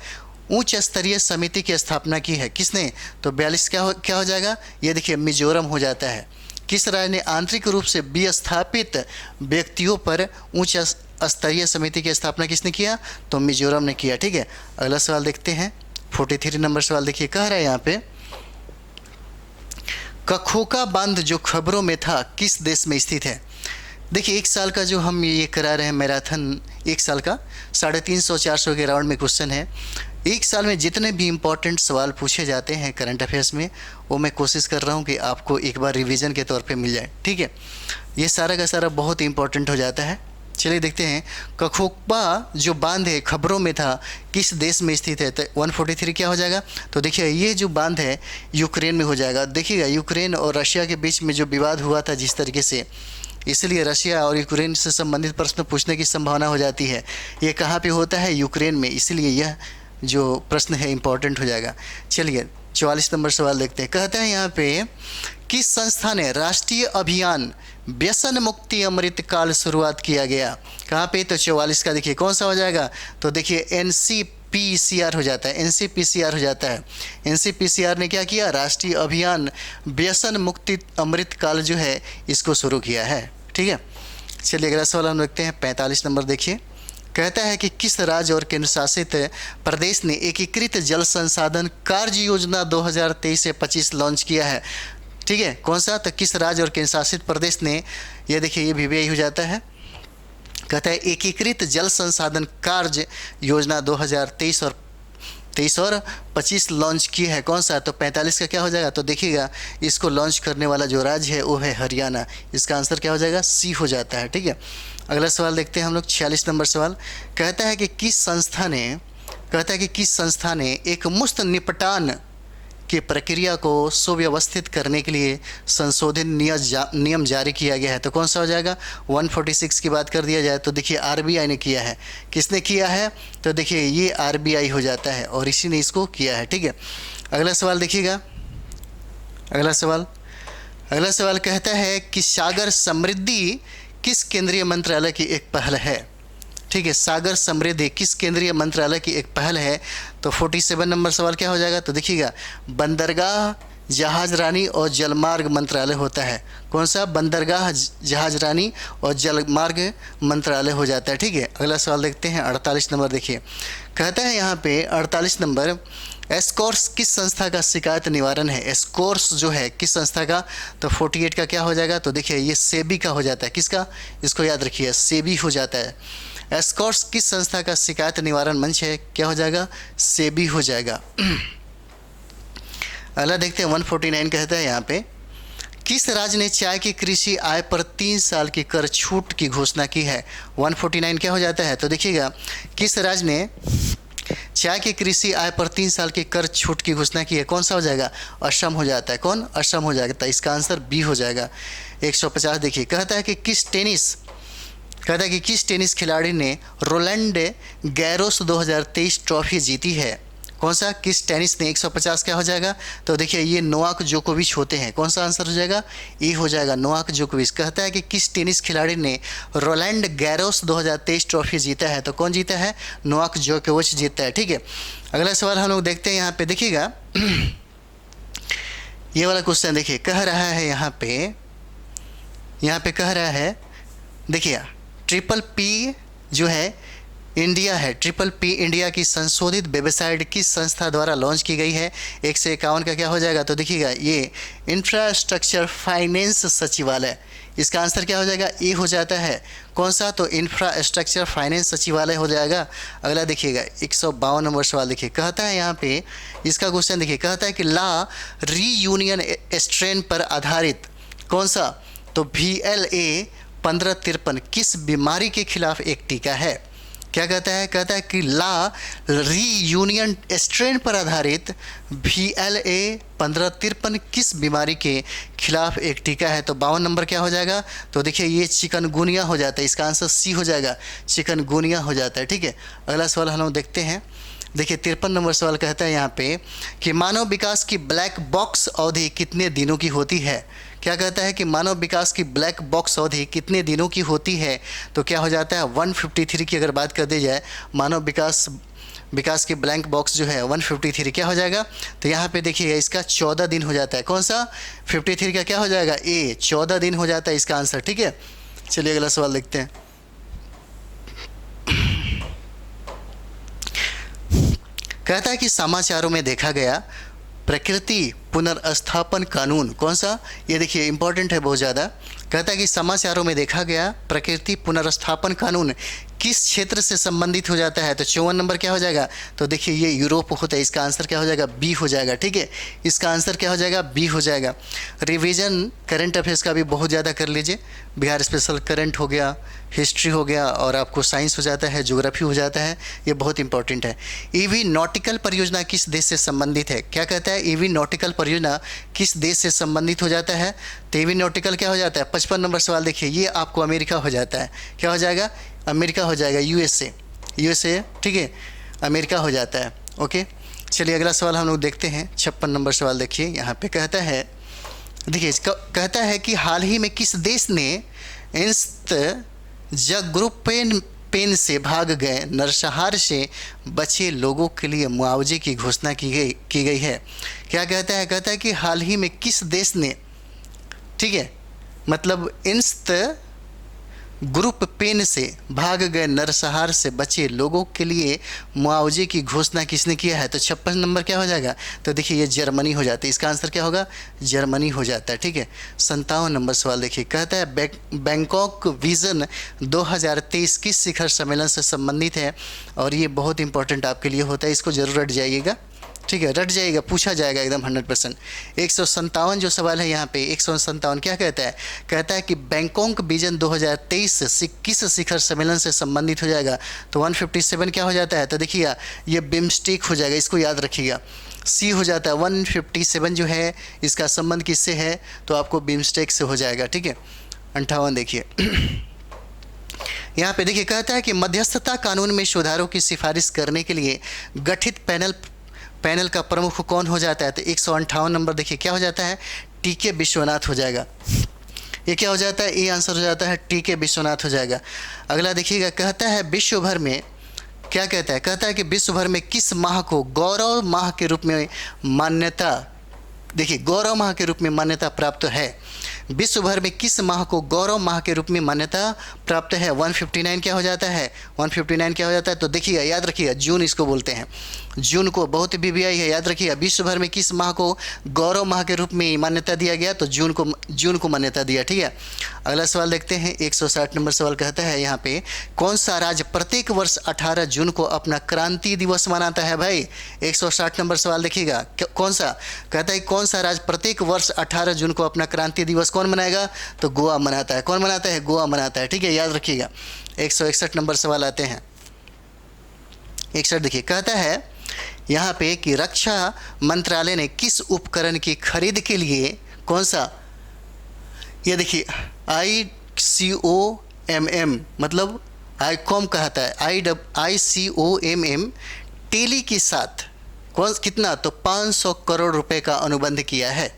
उच्च स्तरीय समिति की स्थापना की है? किसने? तो 42 क्या हो जाएगा? ये देखिए मिजोरम हो जाता है। किस राज्य ने आंतरिक रूप से विस्थापित व्यक्तियों पर उच्च स्तरीय समिति की स्थापना किसने किया? तो मिजोरम ने किया। ठीक है, अगला सवाल देखते हैं। 43 नंबर सवाल देखिए, कह रहा है यहाँ पे, कखोका बांध जो खबरों में था किस देश में स्थित है? देखिए 1 साल का जो हम ये करा रहे हैं मैराथन, 1 साल का 350-400 के राउंड में क्वेश्चन है। 1 साल में जितने भी इम्पोर्टेंट सवाल पूछे जाते हैं करंट अफेयर्स में, वो मैं कोशिश कर रहा हूँ कि आपको एक बार रिवीजन के तौर पे मिल जाए। ठीक है, ये सारा का सारा बहुत इंपॉर्टेंट हो जाता है। चलिए देखते हैं, कखोबा जो बांध है खबरों में था किस देश में स्थित है? तो 143 क्या हो जाएगा? तो देखिए ये जो बांध है यूक्रेन में हो जाएगा। देखिएगा यूक्रेन और रशिया के बीच में जो विवाद हुआ था जिस तरीके से, इसलिए रशिया और यूक्रेन से संबंधित प्रश्न पूछने की संभावना हो जाती है। ये कहाँ पे होता है? यूक्रेन में, इसलिए यह जो प्रश्न है इम्पोर्टेंट हो जाएगा। चलिए 44 नंबर सवाल देखते हैं। कहते हैं यहाँ पे, किस संस्था ने राष्ट्रीय अभियान व्यसन मुक्ति अमृत काल शुरुआत किया गया? कहाँ पे? तो 44 का देखिए कौन सा हो जाएगा? तो देखिए NCPCR हो जाता है, NCPCR हो जाता है। NCPCR ने क्या किया? राष्ट्रीय अभियान व्यसन मुक्ति अमृत काल जो है इसको शुरू किया है। ठीक है, चलिए अगला सवाल हम देखते हैं। 45 नंबर देखिए, कहता है कि किस राज्य और केंद्र शासित प्रदेश ने एकीकृत जल संसाधन कार्य योजना 2023 से 25 लॉन्च किया है? ठीक है, कौन सा? तो किस राज्य और केंद्र शासित प्रदेश ने, ये देखिए ये भी हो जाता है। कहता है एकीकृत जल संसाधन कार्य योजना 2023 और 25 लॉन्च की है। कौन सा? तो 45 का क्या हो जाएगा? तो देखिएगा इसको लॉन्च करने वाला जो राज्य है वो है हरियाणा। इसका आंसर क्या हो जाएगा? सी हो जाता है। ठीक है, अगला सवाल देखते हैं हम लोग। 46 नंबर सवाल कहता है कि किस संस्था ने एक मुफ्त निपटान की प्रक्रिया को सुव्यवस्थित करने के लिए संशोधित नियम जारी किया गया है? तो कौन सा हो जाएगा? 146 की बात कर दिया जाए तो देखिए RBI ने किया है। किसने किया है? तो देखिए ये RBI हो जाता है और इसी ने इसको किया है। ठीक है, अगला सवाल देखिएगा। अगला सवाल कहता है कि सागर समृद्धि किस केंद्रीय मंत्रालय की एक पहल है? ठीक है, सागर समृद्धि किस केंद्रीय मंत्रालय की एक पहल है? तो 47 नंबर सवाल क्या हो जाएगा? तो देखिएगा बंदरगाह, जहाजरानी और जलमार्ग मंत्रालय होता है। कौन सा? बंदरगाह, जहाजरानी और जलमार्ग मंत्रालय हो जाता है। ठीक है, अगला सवाल देखते हैं। 48 नंबर देखिए, कहता है यहाँ पे 48 नंबर, एस्कॉर्स किस संस्था का शिकायत निवारण है? एस्कॉर्स जो है किस संस्था का? तो 48 का क्या हो जाएगा? तो देखिए ये सेबी का हो जाता है। किसका? इसको याद रखिए, सेबी हो जाता है। एस्कॉर्स किस संस्था का शिकायत निवारण मंच है? क्या हो जाएगा? सेबी हो जाएगा। अगला देखते हैं 149 कहता है यहाँ पे, किस राज्य ने चाय की कृषि आय पर 3 साल की कर छूट की घोषणा की है? 149 क्या हो जाता है? तो देखिएगा किस राज्य ने चाय की कृषि आय पर 3 साल की कर छूट की घोषणा की है? कौन सा हो जाएगा? असम हो जाता है। कौन? असम हो जाएगा। तो इसका आंसर बी हो जाएगा। 150 देखिए, कहता है कि किस टेनिस खिलाड़ी ने रोलैंड गैरोस 2023 ट्रॉफी जीती है? कौन सा? किस टेनिस ने? 150 क्या हो जाएगा? तो देखिए ये नोवाक जोकोविच होते हैं। कौन सा आंसर हो जाएगा? ई हो जाएगा, नोवाक जोकोविच। कहता है कि किस टेनिस खिलाड़ी ने रोलैंड गैरोस 2023 ट्रॉफी जीता है? तो कौन जीता है? नोवाक जोकोविच जीता है। ठीक है, अगला सवाल हम लोग देखते हैं। यहाँ पे देखिएगा ये वाला क्वेश्चन देखिए, कह रहा है यहाँ पे कह रहा है, देखिए PPP जो है इंडिया है, PPP इंडिया की संशोधित वेबसाइट किस संस्था द्वारा लॉन्च की गई है? 151 का क्या हो जाएगा? तो देखिएगा ये इंफ्रास्ट्रक्चर फाइनेंस सचिवालय। इसका आंसर क्या हो जाएगा? ए हो जाता है। कौन सा? तो इंफ्रास्ट्रक्चर फाइनेंस सचिवालय हो जाएगा। अगला देखिएगा 152 नंबर सवाल देखिए, कहता है यहाँ पे, इसका क्वेश्चन देखिए, कहता है कि ला रीयूनियन स्ट्रेन पर आधारित कौन सा? तो VLA 1553 किस बीमारी के खिलाफ एक टीका है? क्या कहता है? कहता है कि ला रीयूनियन स्ट्रेन पर आधारित VLA 1553 किस बीमारी के खिलाफ एक टीका है? तो 52 नंबर क्या हो जाएगा? तो देखिए ये चिकनगुनिया हो जाता है। इसका आंसर सी हो जाएगा, चिकनगुनिया हो जाता है। ठीक है, अगला सवाल हम लोग देखते हैं। देखिए 53 नंबर सवाल कहता है यहाँ पे कि मानव विकास की ब्लैक बॉक्स अवधि कितने दिनों की होती है? क्या कहता है कि मानव विकास की ब्लैक बॉक्स अवधि कितने दिनों की होती है? तो क्या हो जाता है 153 की अगर बात कर दी जाए, मानव विकास विकास की ब्लैंक बॉक्स जो है 153 क्या हो जाएगा, तो यहाँ पे देखिएगा इसका 14 दिन हो जाता है। कौन सा 53 का क्या हो जाएगा, ए 14 दिन हो जाता है इसका आंसर। ठीक है, चलिए अगला सवाल देखते हैं। कहता है कि समाचारों में देखा गया प्रकृति पुनर्स्थापन कानून कौन सा, ये देखिए इंपॉर्टेंट है बहुत ज़्यादा। कहता है कि समाचारों में देखा गया प्रकृति पुनर्स्थापन कानून किस क्षेत्र से संबंधित हो जाता है, तो 54 नंबर क्या हो जाएगा, तो देखिए ये यूरोप होता है, इसका आंसर क्या हो जाएगा, बी हो जाएगा। ठीक है, इसका आंसर क्या हो जाएगा, बी हो जाएगा। रिवीजन करंट अफेयर्स का भी बहुत ज़्यादा कर लीजिए, बिहार स्पेशल करंट हो गया, हिस्ट्री हो गया, और आपको साइंस हो जाता है, ज्योग्राफी हो जाता है, ये बहुत इंपॉर्टेंट है। ईवी नॉटिकल परियोजना किस देश से संबंधित है, क्या कहता है, ईवी नॉटिकल परियोजना किस देश से संबंधित हो जाता है, तो ईवी नॉटिकल क्या हो जाता है, 55 नंबर सवाल देखिए, ये आपको अमेरिका हो जाता है, क्या हो जाएगा, अमेरिका हो जाएगा, यूएसए। ठीक है, अमेरिका हो जाता है। ओके, चलिए अगला सवाल हम लोग देखते हैं। 56 नंबर सवाल देखिए, यहाँ पे कहता है, देखिए इसका कहता है कि हाल ही में किस देश ने इंस्ट ग्रुप पेन से भाग गए नरसंहार से बचे लोगों के लिए मुआवजे की घोषणा की गई है। क्या कहता है, कहता है कि हाल ही में किस देश ने, ठीक है, मतलब इंस्ट ग्रुप पेन से भाग गए नरसंहार से बचे लोगों के लिए मुआवजे की घोषणा किसने किया है, तो 56 नंबर क्या हो जाएगा, तो देखिए ये जर्मनी हो जाता है, इसका आंसर क्या होगा, जर्मनी हो जाता है। ठीक है, 57 नंबर सवाल देखिए, कहता है बैंकॉक विजन 2023 किस शिखर सम्मेलन से संबंधित है, और ये बहुत इंपॉर्टेंट आपके लिए होता है, इसको जरूर रट जाइएगा। ठीक है, रट जाएगा, पूछा जाएगा एकदम 100%। 157 जो सवाल है यहाँ पे 157 क्या कहता है, कहता है कि बैंकॉक विजन 2023 किस शिखर सम्मेलन से संबंधित हो जाएगा, तो 157 क्या हो जाता है, तो देखिए ये बिम्स्टेक हो जाएगा, इसको याद रखिएगा, सी हो जाता है। 157 जो है इसका संबंध किससे है, तो आपको बिम्स्टेक से हो जाएगा। ठीक है, 58 देखिए यहाँ पे देखिए, कहता है कि मध्यस्थता कानून में सुधारों की सिफारिश करने के लिए गठित पैनल का प्रमुख कौन हो जाता है, तो 158 नंबर देखिए क्या हो जाता है, टीके विश्वनाथ हो जाएगा। ये क्या हो जाता है, ये आंसर हो जाता है टीके विश्वनाथ हो जाएगा। अगला देखिएगा, कहता है विश्व भर में, क्या कहता है, कहता है कि विश्व भर में किस माह को गौरव माह के रूप में मान्यता, देखिए गौरव माह के रूप में मान्यता प्राप्त है, विश्व भर में किस माह को गौरव माह के रूप में मान्यता प्राप्त है, 159 क्या हो जाता है, 159 क्या हो जाता है, तो देखिएगा याद रखिएगा जून इसको बोलते हैं, जून को बहुत बीबीआई है, याद रखिएगा विश्व भर में किस माह को गौरव माह के रूप में मान्यता दिया गया, तो जून को मान्यता दिया। ठीक है, अगला सवाल देखते हैं। 160 नंबर सवाल कहता है यहाँ पे, कौन सा राज्य प्रत्येक वर्ष 18 जून को अपना क्रांति दिवस मनाता है, भाई 160 नंबर सवाल देखिएगा, कौन सा, कहता है कौन सा राज्य प्रत्येक वर्ष 18 जून को अपना क्रांति दिवस कौन मनाएगा, तो गोवा मनाता है। कौन मनाता है, गोवा मनाता है। ठीक है, याद रखिएगा। 161 नंबर सवाल आते हैं। 61 देखिए, कहता है यहाँ पे कि रक्षा मंत्रालय ने किस उपकरण की खरीद के लिए, कौन सा, ये देखिए ICOMM मतलब आईकॉम कहता है, ICOMM टेली के साथ कौन कितना, तो 500 करोड़ रुपए का अनुबंध किया है।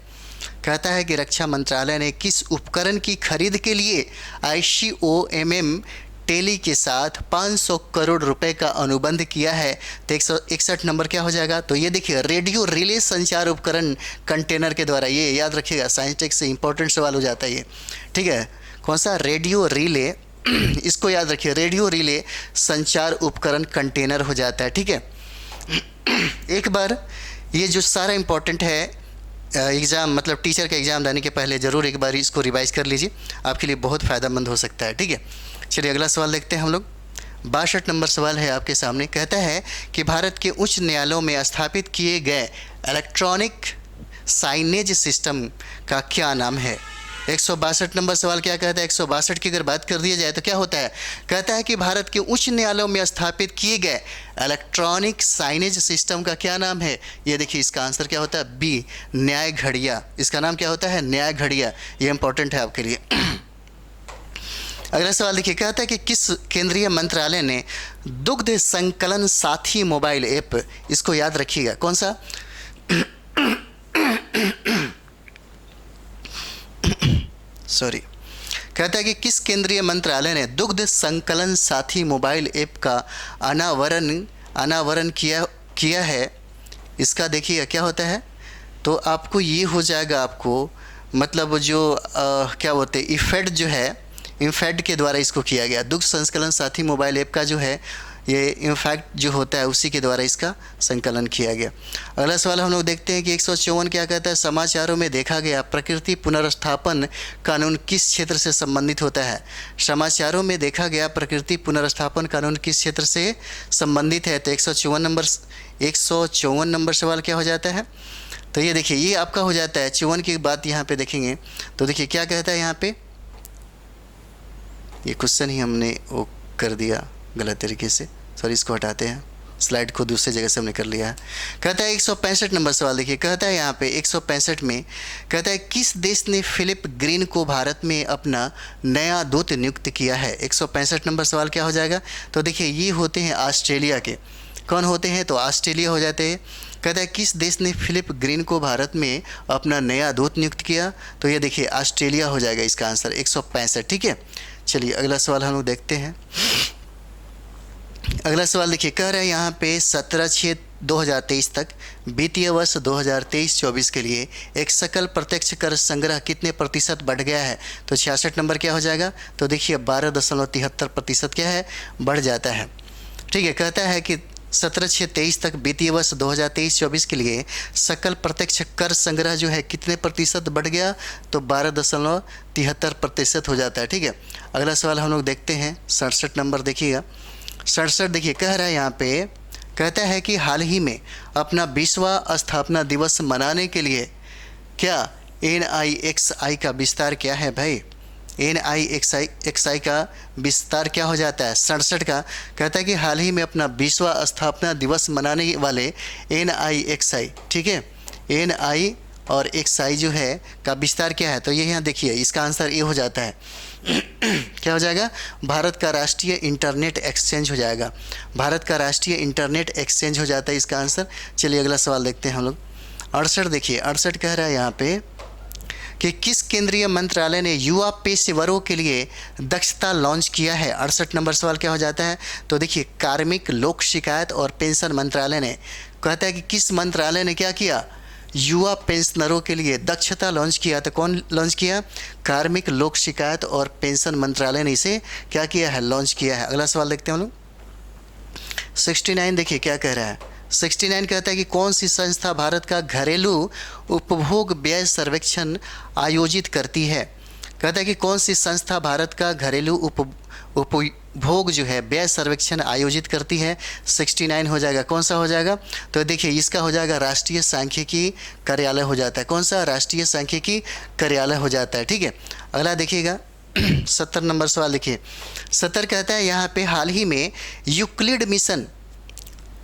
कहता है कि रक्षा मंत्रालय ने किस उपकरण की खरीद के लिए ICOMM टेली के साथ 500 करोड़ रुपए का अनुबंध किया है, तो 161 नंबर क्या हो जाएगा, तो ये देखिए रेडियो रिले संचार उपकरण कंटेनर के द्वारा, ये याद रखिएगा, साइंस टेक से इंपॉर्टेंट सवाल हो जाता है ये। ठीक है, कौन सा, रेडियो रिले इसको याद रखिए, रेडियो रिले संचार उपकरण कंटेनर हो जाता है। ठीक है, एक बार ये जो सारा इंपॉर्टेंट है एग्ज़ाम, मतलब टीचर का एग्ज़ाम देने के पहले ज़रूर एक बार इसको रिवाइज कर लीजिए, आपके लिए बहुत फ़ायदेमंद हो सकता है। ठीक है, चलिए अगला सवाल देखते हैं हम लोग। 62 नंबर सवाल है आपके सामने, कहता है कि भारत के उच्च न्यायालयों में स्थापित किए गए इलेक्ट्रॉनिक साइनेज सिस्टम का क्या नाम है। 162 नंबर सवाल क्या कहता है, 162 की अगर बात कर दिया जाए तो क्या होता है, कहता है कि भारत के उच्च न्यायालयों में स्थापित किए गए इलेक्ट्रॉनिक साइनेज सिस्टम का क्या नाम है। ये देखिए इसका आंसर क्या होता है, बी न्याय घड़िया, इसका नाम क्या होता है, न्याय घड़िया। ये इंपॉर्टेंट है आपके लिए। अगला सवाल देखिए, कहता है कि किस केंद्रीय मंत्रालय ने दुग्ध संकलन साथी मोबाइल ऐप, इसको याद रखिएगा, कौन सा सॉरी, कहता है कि किस केंद्रीय मंत्रालय ने दुग्ध संकलन साथी मोबाइल ऐप का अनावरण किया किया है, इसका देखिए क्या होता है। तो आपको ये हो जाएगा, आपको मतलब जो क्या बोलते हैं, इफेड जो है, इम्फेड के द्वारा इसको किया गया। दुग्ध संकलन साथी मोबाइल ऐप का जो है ये इम्फैक्ट जो होता है उसी के द्वारा इसका संकलन किया गया। अगला सवाल हम लोग देखते हैं कि 154 क्या कहता है, समाचारों में देखा गया प्रकृति पुनर्स्थापन कानून किस क्षेत्र से संबंधित होता है। समाचारों में देखा गया प्रकृति पुनर्स्थापन कानून किस क्षेत्र से संबंधित है। तो 154 नंबर सवाल क्या हो जाता है। तो ये देखिए ये आपका हो जाता है 54 की बात यहाँ पे देखेंगे तो देखिए क्या कहता है यहाँ पे, ये क्वेश्चन ही हमने वो कर दिया गलत तरीके से, सॉरी इसको हटाते हैं, स्लाइड को दूसरी जगह से हमने कर लिया है। कहता है 165 नंबर सवाल देखिए, कहता है यहाँ पे 165 में कहता है किस देश ने फिलिप ग्रीन को भारत में अपना नया दूत नियुक्त किया है। 165 नंबर सवाल क्या हो जाएगा। तो देखिए ये होते हैं ऑस्ट्रेलिया के। कौन होते हैं, तो ऑस्ट्रेलिया हो जाते हैं। कहता है किस देश ने फिलिप ग्रीन को भारत में अपना नया दूत नियुक्त किया। तो ये देखिए ऑस्ट्रेलिया हो जाएगा इसका आंसर 165। ठीक है, चलिए अगला सवाल हम लोग देखते हैं। अगला सवाल देखिए, कह रहा है यहाँ पे 17/6/2023 तक वित्तीय वर्ष 2023-24 के लिए एक सकल प्रत्यक्ष कर संग्रह कितने प्रतिशत बढ़ गया है। तो 66 नंबर क्या हो जाएगा। तो देखिए 12.73% क्या है, बढ़ जाता है। ठीक है, कहता है कि 17/6/23 तक वित्तीय वर्ष 2023-24 के लिए सकल प्रत्यक्ष कर संग्रह जो है कितने प्रतिशत बढ़ गया। तो 12.73% हो जाता है। ठीक है, अगला सवाल हम लोग देखते हैं 67 नंबर देखिएगा। 67 देखिए कह रहा है यहाँ पे, कहता है कि हाल ही में अपना 20वां स्थापना दिवस मनाने के लिए क्या NIXI का विस्तार क्या है भाई। NIXI का विस्तार क्या हो जाता है 67 का। कहता है कि हाल ही में अपना 20वां स्थापना दिवस मनाने वाले NIXI, ठीक है, NI और XI जो है का विस्तार क्या है। तो ये यहाँ देखिए इसका आंसर ये हो जाता है क्या हो जाएगा, भारत का राष्ट्रीय इंटरनेट एक्सचेंज हो जाएगा। भारत का राष्ट्रीय इंटरनेट एक्सचेंज हो जाता है इसका आंसर। चलिए अगला सवाल देखते हैं हम लोग। 68 देखिए, 68 कह रहा है यहाँ पे कि किस केंद्रीय मंत्रालय ने युवा पेशेवरों के लिए दक्षता लॉन्च किया है। 68 नंबर सवाल क्या हो जाता है। तो देखिए कार्मिक, लोक शिकायत और पेंशन मंत्रालय ने, कहता है कि किस मंत्रालय ने क्या किया, युवा पेंशनरों के लिए दक्षता लॉन्च किया। तो कौन लॉन्च किया, कार्मिक, लोक शिकायत और पेंशन मंत्रालय ने इसे क्या किया है, लॉन्च किया है। अगला सवाल देखते हैं हम लोग। 69 देखिए क्या कह रहा है। 69 कहता है कि कौन सी संस्था भारत का घरेलू उपभोग व्यय सर्वेक्षण आयोजित करती है। कहता है कि कौन सी संस्था भारत का घरेलू उपभोग जो है व्यय सर्वेक्षण आयोजित करती है। 69 हो जाएगा, कौन सा हो जाएगा। तो देखिए इसका हो जाएगा राष्ट्रीय सांख्यिकी कार्यालय हो जाता है। कौन सा, राष्ट्रीय सांख्यिकी कार्यालय हो जाता है। ठीक है, अगला देखिएगा 70 नंबर सवाल देखिए। 70 कहता है यहाँ पे हाल ही में यूक्लिड मिशन,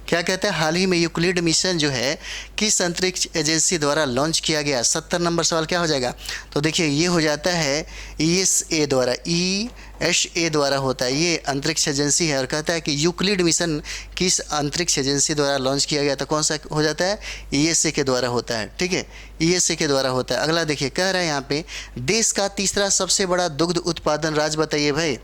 क्या कहता है, हाल ही में यूक्लिड मिशन जो है किस अंतरिक्ष एजेंसी द्वारा लॉन्च किया गया। 70 नंबर सवाल क्या हो जाएगा। तो देखिए ये हो जाता है ESA द्वारा, ESA द्वारा होता है, ये अंतरिक्ष एजेंसी है। और कहता है कि यूक्लिड मिशन किस अंतरिक्ष एजेंसी द्वारा लॉन्च किया गया। तो कौन सा हो जाता है, ESA के द्वारा होता है। ठीक है, ESA के द्वारा होता है। अगला देखिए कह रहा है यहाँ पे देश का तीसरा सबसे बड़ा दुग्ध उत्पादन राज्य बताइए भाई।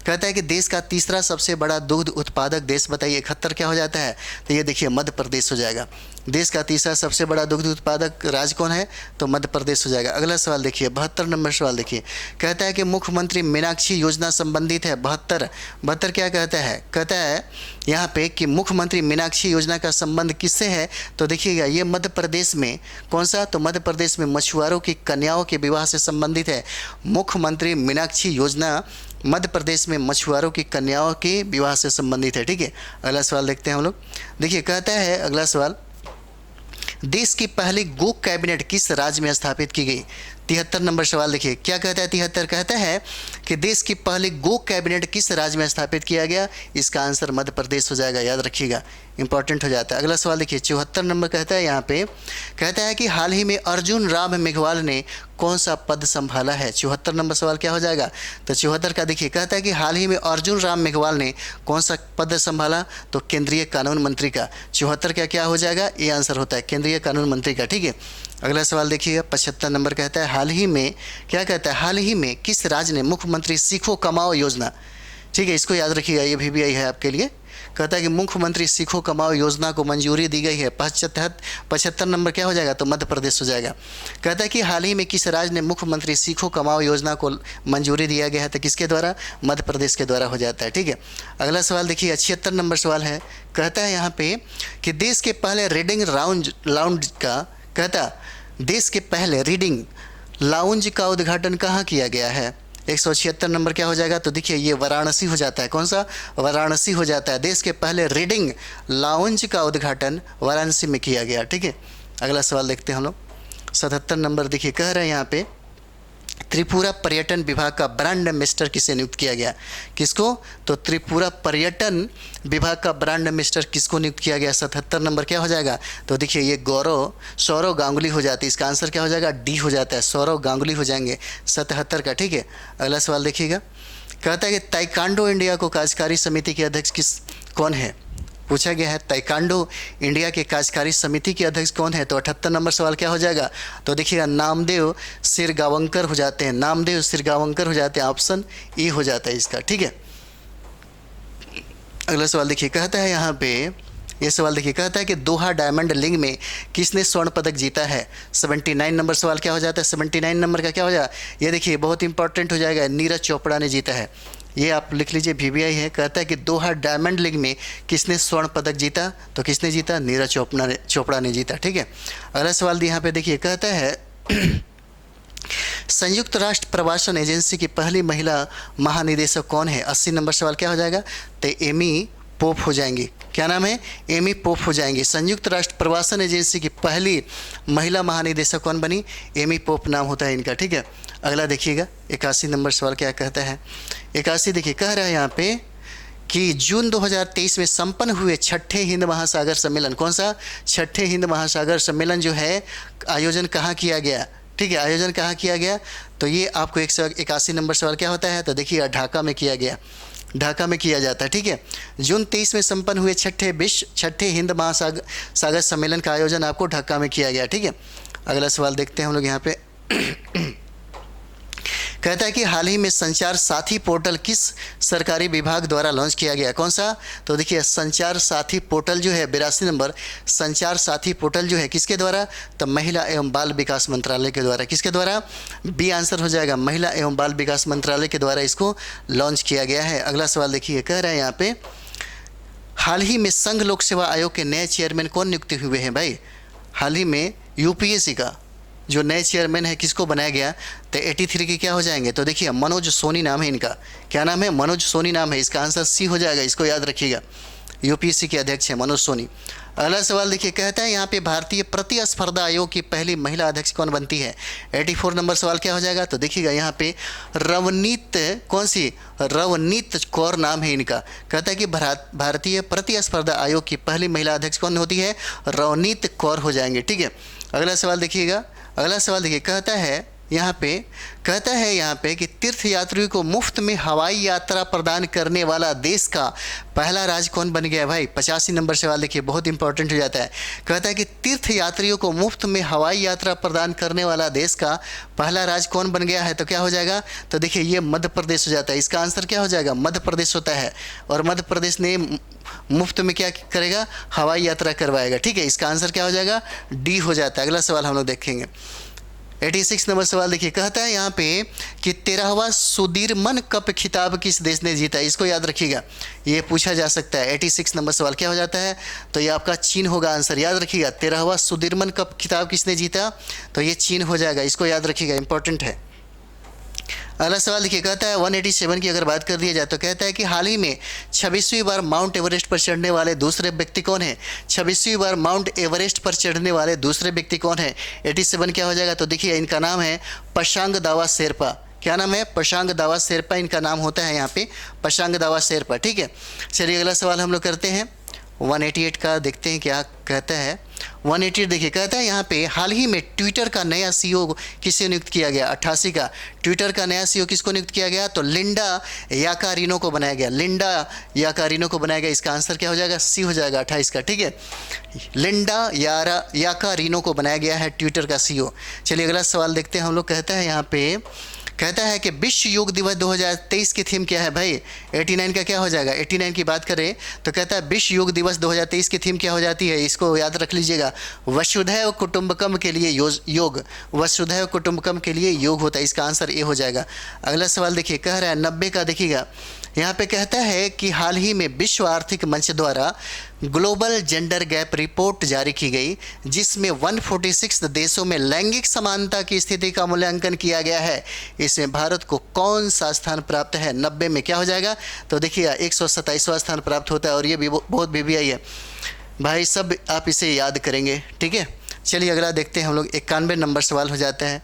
कहता है कि देश का तीसरा सबसे बड़ा दुग्ध उत्पादक देश बताइए। 71 क्या हो जाता है। तो ये देखिए मध्य प्रदेश हो जाएगा। देश का तीसरा सबसे बड़ा दुग्ध उत्पादक राज्य कौन है, तो मध्य प्रदेश हो जाएगा। अगला सवाल देखिए 72 नंबर सवाल देखिए, कहता है कि मुख्यमंत्री मीनाक्षी योजना संबंधित है। 72 क्या कहता है, कहता है यहाँ पे कि मुख्यमंत्री मीनाक्षी योजना का संबंध किससे है। तो देखिएगा ये मध्य प्रदेश में कौन सा, तो मध्य प्रदेश में मछुआरों की कन्याओं के विवाह से संबंधित है। मुख्यमंत्री मीनाक्षी योजना मध्य प्रदेश में मछुआरों की कन्याओं के विवाह से संबंधित है। ठीक है, अगला सवाल देखते हैं हम लोग। देखिए कहता है अगला सवाल, देश की पहली गो कैबिनेट किस राज्य में स्थापित की गई। 73 नंबर सवाल देखिए क्या कहता है। 73 कहता है कि देश की पहली गो कैबिनेट किस राज्य में स्थापित किया गया। इसका आंसर मध्य प्रदेश हो जाएगा, याद रखिएगा, इंपॉर्टेंट हो जाता है। अगला सवाल देखिए 74 नंबर कहता है यहाँ पे, कहता है कि हाल ही में अर्जुन राम मेघवाल ने कौन सा पद संभाला है। 74 नंबर सवाल क्या हो जाएगा। तो 74 का देखिए कहता है कि हाल ही में अर्जुन राम मेघवाल ने कौन सा पद संभाला, तो केंद्रीय कानून मंत्री का। 74 का क्या हो जाएगा, ये आंसर होता है केंद्रीय कानून मंत्री का। ठीक है, अगला सवाल देखिएगा 75 नंबर कहता है हाल ही में, क्या कहता है, हाल ही में किस राज्य ने मुख्यमंत्री सीखो कमाओ योजना, ठीक है इसको याद रखिएगा, ये VBI है आपके लिए, कहता है कि मुख्यमंत्री सीखो कमाओ योजना को मंजूरी दी गई है। 75 नंबर क्या हो जाएगा, तो मध्य प्रदेश हो जाएगा। कहता है कि हाल ही में किस राज्य ने मुख्यमंत्री सीखो कमाओ योजना को मंजूरी दिया गया है, तो किसके द्वारा, मध्य प्रदेश के द्वारा हो जाता है। ठीक है, अगला सवाल देखिए 76 नंबर सवाल है। कहता है यहाँ पे कि देश के पहले रीडिंग लाउंज का, कहता देश के पहले रीडिंग लाउंज का उद्घाटन कहाँ किया गया है। 176 नंबर क्या हो जाएगा, तो देखिए ये वाराणसी हो जाता है। कौन सा, वाराणसी हो जाता है। देश के पहले रीडिंग लाउंज का उद्घाटन वाराणसी में किया गया। ठीक है, अगला सवाल देखते हैं हम लोग 77 नंबर। देखिए कह रहे हैं यहाँ पे त्रिपुरा पर्यटन विभाग का ब्रांड एम्बेसडर किसे नियुक्त किया गया, किसको, तो त्रिपुरा पर्यटन विभाग का ब्रांड एम्बेसडर किसको नियुक्त किया गया। 77 नंबर क्या हो जाएगा, तो देखिए ये सौरव गांगुली हो जाती है। इसका आंसर क्या हो जाएगा, डी हो जाता है, सौरव गांगुली हो जाएंगे 77 का। ठीक है, अगला सवाल देखिएगा। कहता है कि ताइक्वांडो इंडिया को कार्यकारी समिति के अध्यक्ष कौन है, पूछा गया है। ताइक्वांडो इंडिया के कार्यकारी समिति के अध्यक्ष कौन है, तो 78 नंबर सवाल क्या हो जाएगा, तो देखिएगा नामदेव सिरगावंकर हो जाते हैं। नामदेव सिरगावंकर हो जाते हैं, ऑप्शन ए हो जाता है इसका। ठीक है, अगला सवाल देखिए। कहता है यहाँ पे ये सवाल देखिए, कहता है कि दोहा डायमंड लीग में किसने स्वर्ण पदक जीता है। 79 नंबर सवाल क्या हो जाता है, 79 नंबर का क्या हो जाएगा, ये देखिए बहुत इंपॉर्टेंट हो जाएगा, नीरज चोपड़ा ने जीता है। ये आप लिख लीजिए, VBI है। कहता है कि दोहा डायमंड लीग में किसने स्वर्ण पदक जीता, तो किसने जीता, नीरज चोपड़ा ने जीता। ठीक है, अगला सवाल यहाँ पे देखिए। कहता है संयुक्त राष्ट्र प्रवासन एजेंसी की पहली महिला महानिदेशक कौन है। 80 नंबर सवाल क्या हो जाएगा, तो एमी पोप हो जाएंगी। क्या नाम है, एमी पोप हो जाएंगी। संयुक्त राष्ट्र प्रवासन एजेंसी की पहली महिला महानिदेशक कौन बनी, एमी पोप नाम होता है इनका। ठीक है, अगला देखिएगा 81 नंबर सवाल क्या कहता है। 81 देखिए, कह रहा है यहाँ पे कि जून 2023 में संपन्न हुए छठे हिंद महासागर सम्मेलन, कौन सा, छठे हिंद महासागर सम्मेलन जो है आयोजन कहाँ किया गया। ठीक है, आयोजन कहाँ किया गया, तो ये आपको 181 नंबर सवाल क्या होता है, तो देखिए ढाका में किया गया, ढाका में किया जाता है। ठीक है, जून 23 में संपन्न हुए छठे हिंद महासागर सम्मेलन का आयोजन आपको ढाका में किया गया। ठीक है, अगला सवाल देखते हैं हम लोग यहाँ पे। कहता है कि हाल ही में संचार साथी पोर्टल किस सरकारी विभाग द्वारा लॉन्च किया गया, कौन सा, तो देखिए संचार साथी पोर्टल जो है 82 नंबर, संचार साथी पोर्टल जो है किसके द्वारा, तो महिला एवं बाल विकास मंत्रालय के द्वारा। किसके द्वारा, बी आंसर हो जाएगा, महिला एवं बाल विकास मंत्रालय के द्वारा इसको लॉन्च किया गया है। अगला सवाल देखिए, कह रहा है यहाँ पे हाल ही में संघ लोक सेवा आयोग के नए चेयरमैन कौन नियुक्त हुए हैं भाई। हाल ही में UPSC का जो नए चेयरमैन है किसको बनाया गया, तो 83 के क्या हो जाएंगे, तो देखिए मनोज सोनी नाम है इनका। क्या नाम है, मनोज सोनी नाम है। इसका आंसर सी हो जाएगा, इसको याद रखिएगा। UPSC के अध्यक्ष है मनोज सोनी। अगला सवाल देखिए, कहता है यहाँ पे भारतीय प्रतिस्पर्धा आयोग की पहली महिला अध्यक्ष कौन बनती है। 84 नंबर सवाल क्या हो जाएगा, तो देखिएगा यहाँ पे रवनीत, कौन सी, रवनीत कौर नाम है इनका। कहता है कि भारतीय प्रतिस्पर्धा आयोग की पहली महिला अध्यक्ष कौन होती है, रवनीत कौर हो जाएंगे। ठीक है, अगला सवाल देखिएगा। अगला सवाल देखिए, कहता है यहाँ पे कि तीर्थ यात्रियों को मुफ्त में हवाई यात्रा प्रदान करने वाला देश का पहला राज्य कौन बन गया भाई। 85 नंबर सवाल देखिए, बहुत इंपॉर्टेंट हो जाता है। कहता है कि तीर्थ यात्रियों को मुफ्त में हवाई यात्रा प्रदान करने वाला देश का पहला राज्य कौन बन गया है, तो क्या हो जाएगा, तो देखिए ये मध्य प्रदेश हो जाता है। इसका आंसर क्या हो जाएगा, मध्य प्रदेश होता है, और मध्य प्रदेश ने मुफ्त में क्या करेगा, हवाई यात्रा करवाएगा। ठीक है, इसका आंसर क्या हो जाएगा, डी हो जाता है। अगला सवाल हम लोग देखेंगे 86 नंबर सवाल देखिए, कहता है यहाँ पे कि 13वां सुदीरमन कप खिताब किस देश ने जीता। इसको याद रखिएगा, ये पूछा जा सकता है। 86 नंबर सवाल क्या हो जाता है, तो ये आपका चीन होगा आंसर, याद रखिएगा। 13वां सुदीरमन कप खिताब किसने जीता, तो ये चीन हो जाएगा, इसको याद रखिएगा, इंपॉर्टेंट है। अगला सवाल देखिए, कहता है 187 की अगर बात कर दिया जाए तो कहता है कि हाल ही में 26वीं बार माउंट एवरेस्ट पर चढ़ने वाले दूसरे व्यक्ति कौन है। 26वीं बार माउंट एवरेस्ट पर चढ़ने वाले दूसरे व्यक्ति कौन है। 87 क्या हो जाएगा, तो देखिए इनका नाम है पशांग दावा शेरपा। क्या नाम है, पशांग दावा शेरपा इनका नाम होता है यहाँ पे, पशांग दावा शेरपा। ठीक है, चलिए अगला सवाल हम लोग करते हैं 188 का, देखते हैं क्या कहता है। 188 देखिए, कहता है यहाँ पे हाल ही में ट्विटर का नया CEO किसे नियुक्त किया गया। 88 का ट्विटर का नया CEO किसको नियुक्त किया गया, तो लिंडा याकारिनो को बनाया गया, लिंडा याकारिनो को बनाया गया। इसका आंसर क्या हो जाएगा, सी हो जाएगा 28 का। ठीक है, लिंडा याकारिनो को बनाया गया है ट्विटर का CEO। चलिए अगला सवाल देखते हैं हम लोग, कहता है यहाँ पे कहता है कि विश्व योग दिवस 2023 की थीम क्या है भाई? 89 का क्या हो जाएगा? 89 की बात करें तो कहता है विश्व योग दिवस 2023 की थीम क्या हो जाती है? इसको याद रख लीजिएगा, वसुधैव कुटुंबकम के लिए योग, वसुधैव कुटुंबकम के लिए योग होता है। इसका आंसर ए हो जाएगा। अगला सवाल देखिए, कह रहा है 90 का, देखिएगा यहाँ पे कहता है कि हाल ही में विश्व आर्थिक मंच द्वारा ग्लोबल जेंडर गैप रिपोर्ट जारी की गई, जिसमें 146 देशों में लैंगिक समानता की स्थिति का मूल्यांकन किया गया है। इसमें भारत को कौन सा स्थान प्राप्त है? 90 में क्या हो जाएगा? तो देखिए 127वां स्थान प्राप्त होता है, और ये भी बहुत BBI है भाई, सब आप इसे याद करेंगे, ठीक है। चलिए अगला देखते हैं हम लोग। 91 नंबर सवाल हो जाता है।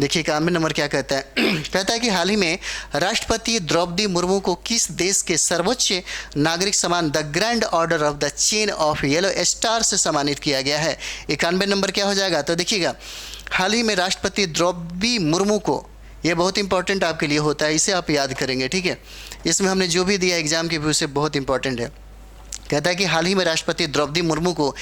देखिए 91 नंबर क्या कहता है? कहता है कि हाल ही में राष्ट्रपति द्रौपदी मुर्मू को किस देश के सर्वोच्च नागरिक सम्मान the grand order of the chain of yellow star से सम्मानित किया गया है? 91 नंबर क्या हो जाएगा? तो देखिएगा, हाल ही में राष्ट्रपति द्रौपदी मुर्मू को, ये बहुत इंपॉर्टेंट आपके लिए होता है, इसे आप याद करेंगे, ठीक है। इसमें हमने जो भी दिया एग्जाम के व्यू से बहुत इंपॉर्टेंट है। कहता है कि हाल ही में राष्ट्रपति द्रौपदी मुर्मू को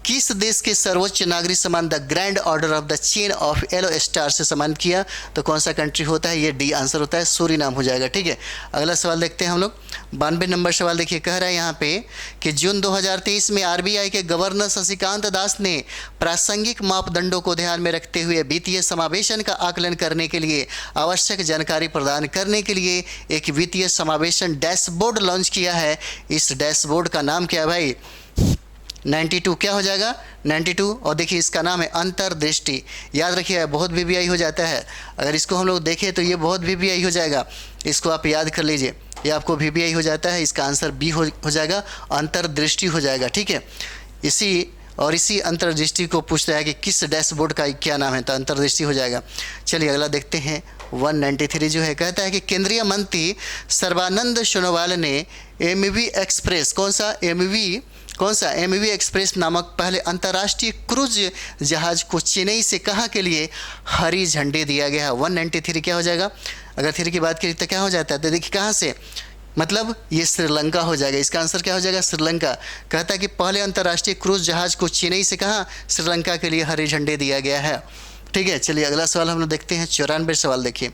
किस देश के सर्वोच्च नागरिक सम्मान the grand order of the chain of yellow star से सम्मानित किया? तो कौन सा कंट्री होता है? ये डी आंसर होता है, सूरीनाम हो जाएगा, ठीक है। अगला सवाल देखते हैं हम लोग। 92 नंबर सवाल देखिए, कह रहा है यहाँ पे कि जून 2023 में RBI के गवर्नर शशिकांत दास ने प्रासंगिक मापदंडों को ध्यान में रखते हुए वित्तीय समावेशन का आकलन करने के लिए आवश्यक जानकारी प्रदान करने के लिए एक वित्तीय समावेशन डैशबोर्ड लॉन्च किया है। इस डैशबोर्ड का नाम क्या है भाई? 92 क्या हो जाएगा? 92। और देखिए इसका नाम है अंतर्दृष्टि। याद रखिए, बहुत BBI हो जाता है। अगर इसको हम लोग देखें तो ये बहुत BBI हो जाएगा, इसको आप याद कर लीजिए, ये आपको BBI हो जाता है। इसका आंसर बी हो जाएगा, अंतर्दृष्टि हो जाएगा, ठीक है। इसी अंतर्दृष्टि को पूछता है कि किस डैशबोर्ड का क्या नाम है, तो अंतर्दृष्टि हो जाएगा। चलिए अगला देखते हैं। 193 जो है, कहता है कि केंद्रीय मंत्री सर्बानंद सोनोवाल ने एमवी एक्सप्रेस नामक पहले अंतर्राष्ट्रीय क्रूज जहाज को चेन्नई से कहाँ के लिए हरी झंडी दिया गया है? 193 क्या हो जाएगा? अगर 3 की बात करें तो क्या हो जाता है? तो देखिए कहाँ से, मतलब ये श्रीलंका हो जाएगा। इसका आंसर क्या हो जाएगा? श्रीलंका। कहता है कि पहले अंतर्राष्ट्रीय क्रूज जहाज को चेन्नई से कहाँ? श्रीलंका के लिए हरी झंडी दिया गया है, ठीक है। चलिए अगला सवाल हम लोग देखते हैं। 94 सवाल देखिए,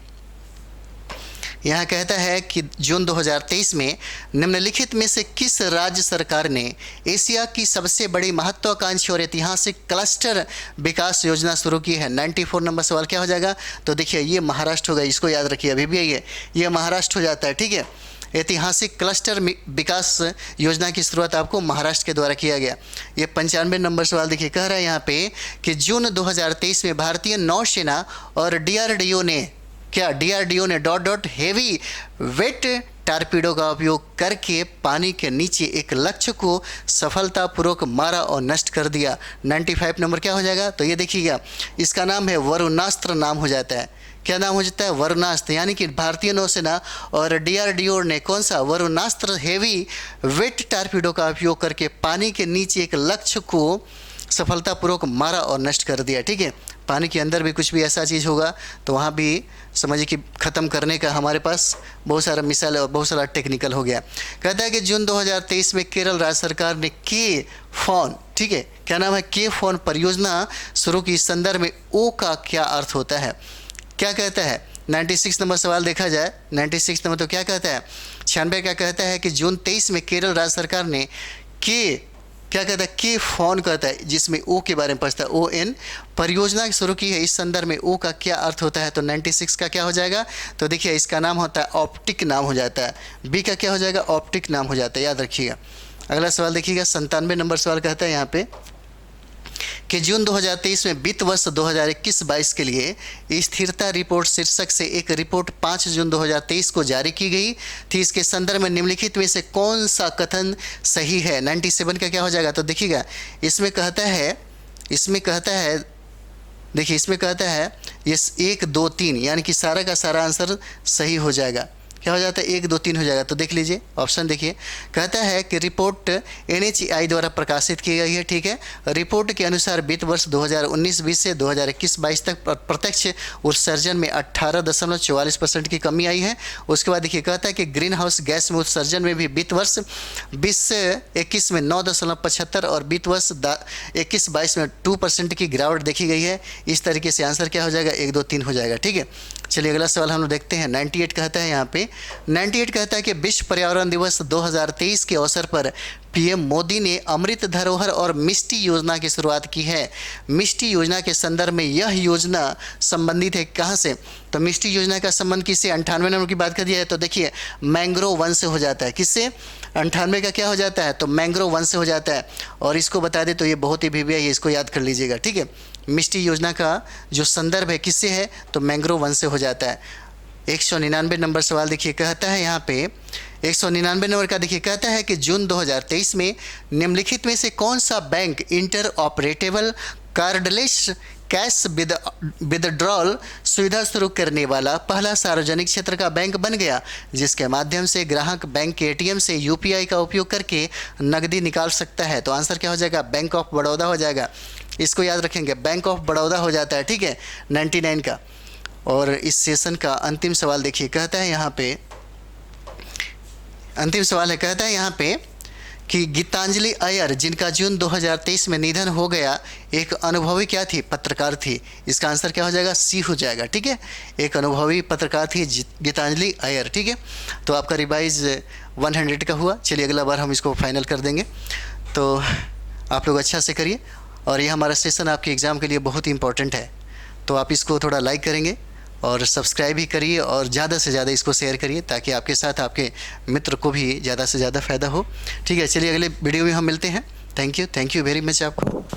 यहाँ कहता है कि जून 2023 में निम्नलिखित में से किस राज्य सरकार ने एशिया की सबसे बड़ी महत्वाकांक्षी और ऐतिहासिक क्लस्टर विकास योजना शुरू की है? 94 नंबर सवाल क्या हो जाएगा? तो देखिए ये महाराष्ट्र होगा, इसको याद रखिए, अभी भी ये महाराष्ट्र हो जाता है, ठीक है। ऐतिहासिक क्लस्टर विकास योजना की शुरुआत आपको महाराष्ट्र के द्वारा किया गया। ये 95 नंबर सवाल देखिए, कह रहा है यहाँ पे कि जून 2023 में भारतीय नौसेना और DRDO ने हेवी वेट टारपीडो का उपयोग करके पानी के नीचे एक लक्ष्य को सफलतापूर्वक मारा और नष्ट कर दिया। 95 नंबर क्या हो जाएगा? तो ये देखिएगा, इसका नाम है वरुणास्त्र नाम हो जाता है। क्या नाम हो जाता है? वरुणास्त्र। यानी कि भारतीय नौसेना और DRDO ने कौन सा? वरुणास्त्र हेवी वेट टारपीडो का उपयोग करके पानी के नीचे एक लक्ष्य को सफलतापूर्वक मारा और नष्ट कर दिया, ठीक है। पानी के अंदर भी कुछ भी ऐसा चीज़ होगा तो वहाँ भी समझिए कि ख़त्म करने का हमारे पास बहुत सारा मिसाल और बहुत सारा टेक्निकल हो गया। कहता है कि जून 2023 में केरल राज्य सरकार ने के-फोन, ठीक है, क्या नाम है? के-फोन परियोजना शुरू की। इस संदर्भ में ओ का क्या अर्थ होता है? क्या कहता है? 96 नंबर सवाल देखा जाए, 96 नंबर तो क्या कहता है? 96 क्या कहता है कि जून 23 में केरल राज्य सरकार ने क्या कहता है? के फोन कहता है, जिसमें ओ के बारे में पूछता है, ON परियोजना शुरू की है। इस संदर्भ में ओ का क्या अर्थ होता है? तो 96 का क्या हो जाएगा? तो देखिए इसका नाम होता है ऑप्टिक नाम हो जाता है। बी का क्या हो जाएगा? ऑप्टिक नाम हो जाता है, याद रखिएगा। अगला सवाल देखिएगा, 97 नंबर सवाल कहता है यहाँ पे कि जून 2023 में वित्त वर्ष 2021-22 के लिए स्थिरता रिपोर्ट शीर्षक से एक रिपोर्ट 5 जून 2023 को जारी की गई थी। इसके संदर्भ में निम्नलिखित में से कौन सा कथन सही है? 97 का क्या हो जाएगा? तो देखिएगा इसमें कहता है देखिए इसमें कहता है ये 1 2 3 यानी कि सारा का सारा आंसर सही हो जाएगा। क्या हो जाता है? 1 2 3 हो जाएगा। तो देख लीजिए ऑप्शन देखिए, कहता है कि रिपोर्ट NHI द्वारा प्रकाशित की गई है, ठीक है। रिपोर्ट के अनुसार वित्त वर्ष 2019-20 से 2021-22 तक प्रत्यक्ष उत्सर्जन में 18.44% की कमी आई है। उसके बाद देखिए कहता है कि ग्रीन हाउस गैस में उत्सर्जन में भी वित्त वर्ष 20-21 में 9.75 और वित्त वर्ष 21-22 में 2% की गिरावट देखी गई है। इस तरीके से आंसर क्या हो जाएगा? 1 2 3 हो जाएगा, ठीक है। चलिए अगला सवाल हम लोग देखते हैं। 98 कहता है यहाँ पे, 98 कहता है कि विश्व पर्यावरण दिवस 2023 के अवसर पर पीएम मोदी ने अमृत धरोहर और मिष्टी योजना की शुरुआत की है। मिष्टी योजना के संदर्भ में यह योजना संबंधित है कहाँ से? तो मिष्टी योजना का संबंध किससे? 98 नंबर की बात कर दिया है तो देखिए मैंग्रोव वन से हो जाता है। किससे? 98 का क्या हो जाता है? तो मैंग्रोव वन से हो जाता है। और इसको बता दें तो ये बहुत ही भिव्य है, इसको याद कर लीजिएगा, ठीक है। मिष्टी योजना का जो संदर्भ है किससे है? तो मैंग्रोव वन से हो जाता है। 199 नंबर सवाल देखिए, कहता है यहाँ पे 199 नंबर का देखिए, कहता है कि जून 2023 में निम्नलिखित में से कौन सा bank inter operable cardless cash withdrawal सुविधा शुरू करने वाला पहला सार्वजनिक क्षेत्र का बैंक बन गया, जिसके माध्यम से ग्राहक बैंक के एटीएम से यूपीआई का उपयोग करके नकदी निकाल सकता है? तो आंसर क्या हो जाएगा? बैंक ऑफ बड़ौदा हो जाएगा। इसको याद रखेंगे, बैंक ऑफ बड़ौदा हो जाता है, ठीक है, 99 का। और इस सेशन का अंतिम सवाल देखिए, कहता है यहाँ पे, अंतिम सवाल है, कहता है यहाँ पे कि गीतांजलि अय्यर जिनका जून 2023 में निधन हो गया, एक अनुभवी क्या थी? पत्रकार थी। इसका आंसर क्या हो जाएगा? सी हो जाएगा, ठीक है। एक अनुभवी पत्रकार थी गीतांजलि अय्यर, ठीक है। तो आपका रिवाइज 100 का हुआ। चलिए अगला बार हम इसको फाइनल कर देंगे। तो आप लोग अच्छा से करिए, और यह हमारा सेशन आपके एग्ज़ाम के लिए बहुत ही इंपॉर्टेंट है। तो आप इसको थोड़ा लाइक करेंगे और सब्सक्राइब भी करिए, और ज़्यादा से ज़्यादा इसको शेयर करिए ताकि आपके साथ आपके मित्र को भी ज़्यादा से ज़्यादा फ़ायदा हो, ठीक है। चलिए अगले वीडियो में हम मिलते हैं। थैंक यू वेरी मच आपको।